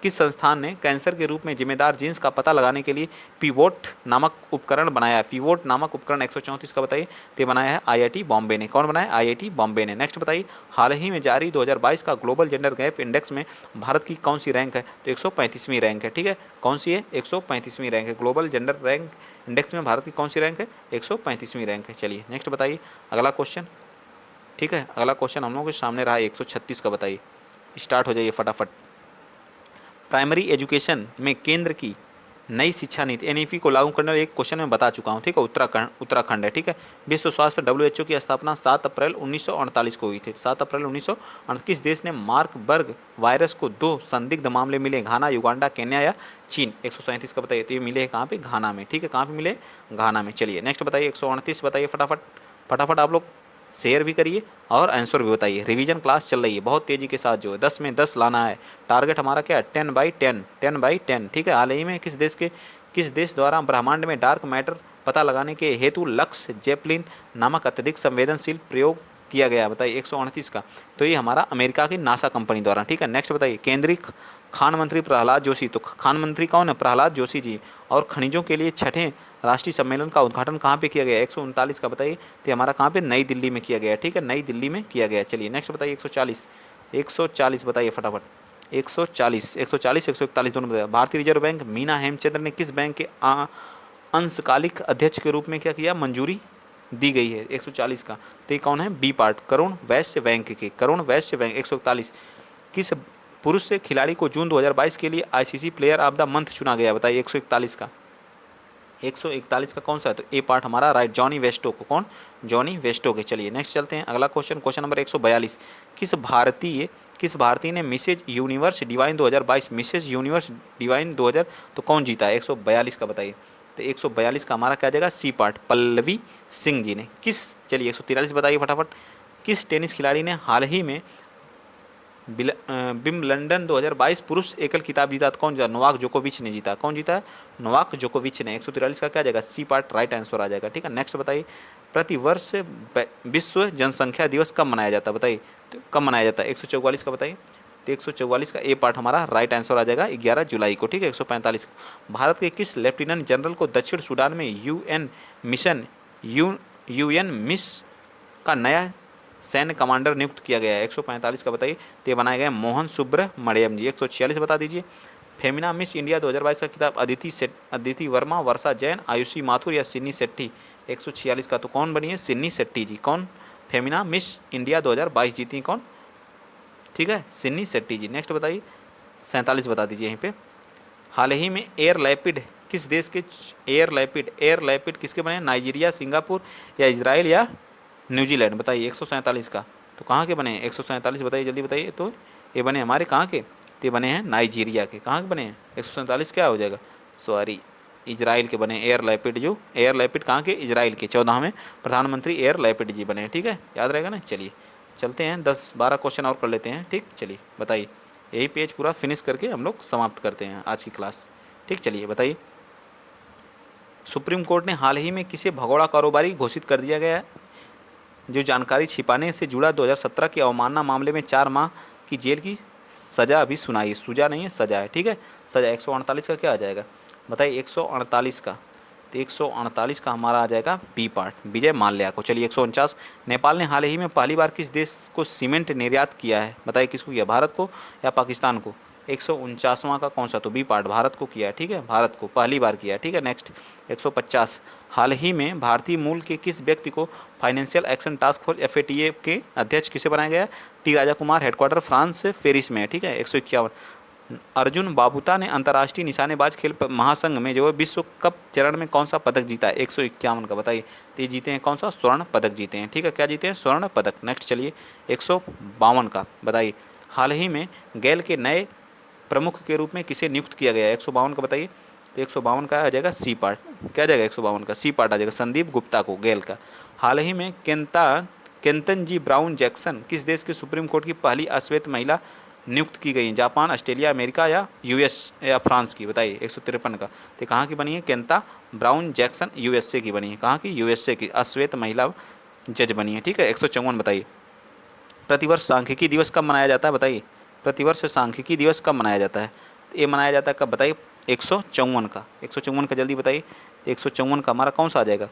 किस संस्थान ने कैंसर के रूप में जिम्मेदार जीन्स का पता लगाने के लिए पीवोट नामक उपकरण बनाया है, पीवोट नामक उपकरण 134 का बताइए। तो बनाया है IIT बॉम्बे ने, कौन बनाया है, IIT बॉम्बे ने। नेक्स्ट बताइए, हाल ही में जारी 2022 का ग्लोबल जेंडर गैप इंडेक्स में भारत की कौन सी रैंक है, तो 135वीं रैंक है, ठीक है, कौन सी है, 135वीं रैंक है। ग्लोबल जेंडर रैंक इंडेक्स में भारत की कौन सी रैंक है, 135वीं रैंक है। चलिए नेक्स्ट बताइए, अगला क्वेश्चन, ठीक है, अगला क्वेश्चन हम लोगों के सामने रहा 136 का, बताइए, स्टार्ट हो जाइए फटाफट। प्राइमरी एजुकेशन में केंद्र की नई शिक्षा नीति NEP को लागू करने वाले एक क्वेश्चन में बता चुका हूँ, ठीक है, उत्तराखंड है, ठीक है। विश्व स्वास्थ्य WHO की स्थापना 7 अप्रैल 1948 को हुई थी, 7 अप्रैल 1948। किस देश ने मार्कबर्ग वायरस को 2 संदिग्ध मामले मिले, घाना, युगांडा, केन्या या चीन। 137 का बताइए। तो ये मिले हैं कहाँ पे, घाना में, ठीक है, कहाँ पे मिले, घाना में। चलिए नेक्स्ट बताइए 138 बताइए, फटाफट आप लोग शेयर भी करिए और आंसर भी बताइए। रिवीजन क्लास चल रही है बहुत तेज़ी के साथ, जो है 10 में 10 लाना है। टारगेट हमारा क्या है, 10/10, ठीक है। हाल ही में किस देश द्वारा ब्रह्मांड में डार्क मैटर पता लगाने के हेतु लक्स जेपलिन नामक अत्यधिक संवेदनशील प्रयोग किया गया, बताइए 138 का। तो ये हमारा अमेरिका की नासा कंपनी द्वारा, ठीक है। नेक्स्ट बताइए, केंद्रीय खान मंत्री प्रहलाद जोशी, तो खान मंत्री कौन है? प्रहलाद जोशी जी। और खनिजों के लिए छठे राष्ट्रीय सम्मेलन का उद्घाटन कहाँ पे किया गया? 139 का बताइए। तो हमारा कहाँ पे? नई दिल्ली में किया गया, ठीक है, नई दिल्ली में किया गया। चलिए नेक्स्ट बताइए, 140 बताइए फटाफट। 140 141 दोनों बताइए। भारतीय रिजर्व बैंक मीना हेमचंद्र ने किस बैंक के अंशकालिक अध्यक्ष के रूप में क्या किया? मंजूरी दी गई है 140 का। तो ये कौन है? बी पार्ट, करुण वैश्य बैंक के, करुण वैश्य बैंक। 141 किस पुरुष से खिलाड़ी को जून 2022 के लिए ICC player of the month चुना गया? बताइए 141 का। 141 का कौन सा है? तो ए पार्ट हमारा राइट, जॉनी वेस्टो को। कौन? जॉनी वेस्टो के। चलिए नेक्स्ट चलते हैं, अगला क्वेश्चन, क्वेश्चन नंबर 142। किस भारतीय ने Mrs Universe Divine 2022, Mrs Universe Divine 2000 तो कौन जीता है? 142 का बताइए। तो 142 का हमारा क्या जाएगा? सी पार्ट, पल्लवी सिंह जी ने। किस, चलिए 143 बताइए फटाफट। किस टेनिस खिलाड़ी ने हाल ही में विंबलडन 2022 पुरुष एकल खिताब जीता? तो कौन जीता? नोवाक जोकोविच ने जीता। कौन जीता है? नोवाक जोकोविच ने। 143 का क्या जाएगा? सी पार्ट राइट आंसर आ जाएगा, ठीक है। नेक्स्ट बताइए, प्रतिवर्ष विश्व जनसंख्या दिवस कब मनाया जाता है? बताइए, तो कब मनाया जाता है? 144 का बताइए। तो 144 का ए पार्ट हमारा राइट आंसर आ जाएगा 11 जुलाई को, ठीक है। 145 भारत के किस लेफ्टिनेंट जनरल को दक्षिण सूडान में यूएन मिस का नया सैन्य कमांडर नियुक्त किया गया है? 145 का बताइए। तो ये बनाए गए मोहन सुब्रमण्यम जी। 146 बता दीजिए। फेमिना मिस इंडिया 2022 का खिताब अदिति वर्मा, वर्षा जैन, आयुषी माथुर या सिन्नी शेट्टी? 146 का तो कौन बनी है? सिन्नी शेट्टी जी। कौन? फेमिना मिस इंडिया 2022 जीती कौन? ठीक है, सिन्नी शेट्टी जी। नेक्स्ट बताइए, 47 बता दीजिए यहीं पे। हाल ही में एयर लैपिड किस देश के एयर लैपिड किसके बने? नाइजीरिया, सिंगापुर या इजराइल या न्यूजीलैंड? बताइए 147 का। तो कहाँ के बने हैं? 147 बताइए, जल्दी बताइए। तो ये बने हमारे कहाँ के? तो ये बने हैं नाइजीरिया के। कहाँ के बने हैं? 147 क्या हो जाएगा? सॉरी, इजराइल के बने एयर लैपिड। जो एयर लैपिड कहाँ के? इजराइल के। 14वें प्रधानमंत्री एयर लैपिड जी बने हैं, ठीक है, याद रहेगा ना। चलिए चलते हैं, 10-12 क्वेश्चन और कर लेते हैं, ठीक। चलिए बताइए, यही पेज पूरा फिनिश करके हम लोग समाप्त करते हैं आज की क्लास, ठीक। चलिए बताइए, सुप्रीम कोर्ट ने हाल ही में किसे भगोड़ा कारोबारी घोषित कर दिया गया है? जो जानकारी छिपाने से जुड़ा 2017 की अवमानना मामले में 4 माह की जेल की सज़ा अभी सुनाई। सुजा नहीं है, सज़ा है, ठीक है, सज़ा। 148 का क्या आ जाएगा? बताइए 148 का। तो 148 का हमारा आ जाएगा बी पार्ट, विजय माल्या को। चलिए 149, नेपाल ने हाल ही में पहली बार किस देश को सीमेंट निर्यात किया है? बताइए किसको किया? भारत को या पाकिस्तान को? 149वां का कौन सा? तो बी पार्ट, भारत को किया है, ठीक है, भारत को पहली बार किया है, ठीक है। नेक्स्ट 150, हाल ही में भारतीय मूल के किस व्यक्ति को financial action task force FATA के अध्यक्ष किसे बनाया गया है? T Raja Kumar, headquarter France Paris में है, ठीक है। 151, अर्जुन बाबूता ने अंतर्राष्ट्रीय निशानेबाज खेल महासंघ में जो है विश्व कप चरण में कौन सा पदक जीता है? 151 का बताइए। तो ये जीते हैं कौन सा? स्वर्ण पदक जीते हैं, ठीक है। क्या जीते हैं? स्वर्ण पदक। नेक्स्ट चलिए 152 का बताइए, हाल ही में गैल के नए प्रमुख के रूप में किसे नियुक्त किया गया है? 152 का बताइए। तो 152 का आ जाएगा सी पार्ट। क्या आ जाएगा? 152 का सी पार्ट आ जाएगा, संदीप गुप्ता को, गैल का। हाल ही में केंतन जी ब्राउन जैक्सन किस देश के सुप्रीम कोर्ट की पहली अश्वेत महिला नियुक्त की गई? जापान, ऑस्ट्रेलिया, अमेरिका या US या फ्रांस की? बताइए 153 का। तो कहाँ की बनी है? केंता ब्राउन जैक्सन USA की बनी है। कहाँ की? USA की अश्वेत महिला जज बनी है, ठीक है। 154 बताइए, प्रतिवर्ष सांख्यिकी दिवस कब मनाया जाता है? बताइए, प्रतिवर्ष सांख्यिकी दिवस कब मनाया जाता है? तो ये मनाया जाता है कब? बताइए 154 का। 154 का जल्दी बताइए। तो 154 का हमारा कौन सा आ जाएगा?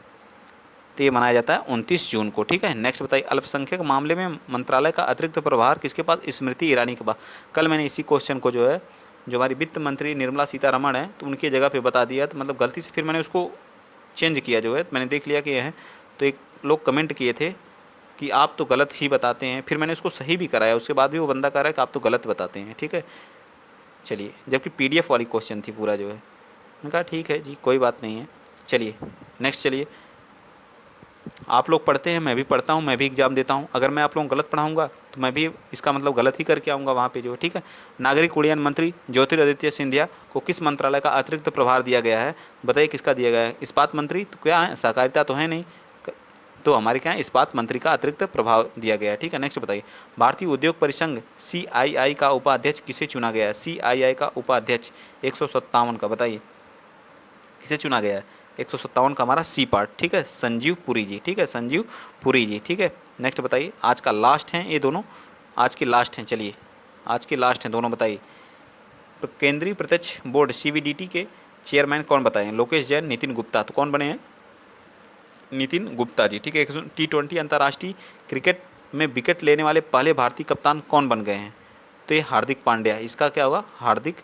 तो ये मनाया जाता है 29 जून को, ठीक है। नेक्स्ट बताइए, अल्पसंख्यक मामले में मंत्रालय का अतिरिक्त प्रभार किसके पास? स्मृति ईरानी के पास। कल मैंने इसी क्वेश्चन को जो है, जो हमारी वित्त मंत्री निर्मला सीतारमण है, तो उनकी जगह पे बता दिया, तो मतलब गलती से फिर मैंने उसको चेंज किया जो है, मैंने देख लिया कि ये है। तो एक लोग कमेंट किए थे कि आप तो गलत ही बताते हैं, फिर मैंने उसको सही भी कराया, उसके बाद भी वो बंदा कह रहा है कि आप तो गलत बताते हैं, ठीक है। चलिए, जबकि PDF वाली क्वेश्चन थी पूरा जो है। मैंने कहा ठीक है जी, कोई बात नहीं है। चलिए नेक्स्ट, चलिए आप लोग पढ़ते हैं, मैं भी पढ़ता हूँ, मैं भी एग्जाम देता हूँ। अगर मैं आप लोगों को गलत पढ़ाऊँगा तो मैं भी इसका मतलब गलत ही करके आऊँगा वहाँ पे जो है, ठीक है। नागरिक उड्डयन मंत्री ज्योतिरादित्य सिंधिया को किस मंत्रालय का अतिरिक्त प्रभार दिया गया है? बताइए किसका दिया गया है? इस्पात मंत्री तो क्या है? सहकारिता तो है नहीं, तो हमारे क्या है? इस्पात मंत्री का अतिरिक्त प्रभाव दिया गया है, ठीक है। नेक्स्ट बताइए, भारतीय उद्योग परिसंघ CII का उपाध्यक्ष किसे चुना गया है? CII का उपाध्यक्ष 157 का बताइए किसे चुना गया है? 157 का हमारा सी पार्ट, ठीक है, संजीव पुरी जी, ठीक है, संजीव पुरी जी, ठीक है। नेक्स्ट बताइए, आज का लास्ट हैं ये दोनों, आज की लास्ट हैं, चलिए आज की लास्ट हैं दोनों, बताइए। केंद्रीय प्रत्यक्ष बोर्ड सीबीडीटी के चेयरमैन कौन बताएं? लोकेश जैन, नितिन गुप्ता। तो कौन बने हैं? नितिन गुप्ता जी, ठीक है। T20 अंतर्राष्ट्रीय क्रिकेट में विकेट लेने वाले पहले भारतीय कप्तान कौन बन गए हैं? तो ये हार्दिक पांड्या, इसका क्या होगा? हार्दिक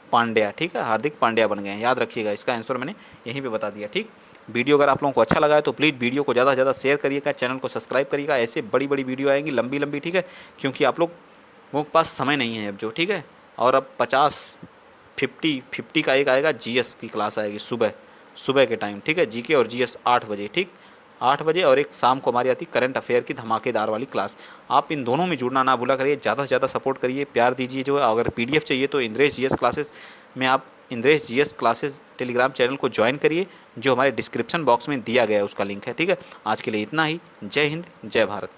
पांड्या, ठीक है, हार्दिक पांड्या बन गए हैं, याद रखिएगा। इसका आंसर मैंने यहीं पे बता दिया, ठीक। वीडियो अगर आप लोगों को अच्छा लगा है तो प्लीज़ वीडियो को ज़्यादा से ज़्यादा शेयर करिएगा, चैनल को सब्सक्राइब करिएगा। ऐसे बड़ी बड़ी वीडियो आएंगी, लंबी लंबी, ठीक है, क्योंकि आप लोगों के पास समय नहीं है अब जो, ठीक है। और अब 50 का एक आएगा, जीएस की क्लास आएगी सुबह सुबह के टाइम, ठीक है, जीके और जीएस 8 बजे, ठीक, 8 बजे। और एक शाम को हमारी आती करंट अफेयर की धमाकेदार वाली क्लास। आप इन दोनों में जुड़ना ना भूला करिए, ज़्यादा से ज़्यादा सपोर्ट करिए, प्यार दीजिए। जो है अगर पीडीएफ चाहिए तो इंद्रेश जीएस क्लासेस में आप Indresh GS classes Telegram channel को ज्वाइन करिए, जो हमारे डिस्क्रिप्शन बॉक्स में दिया गया है, उसका लिंक है, ठीक है। आज के लिए इतना ही। जय हिंद, जय भारत।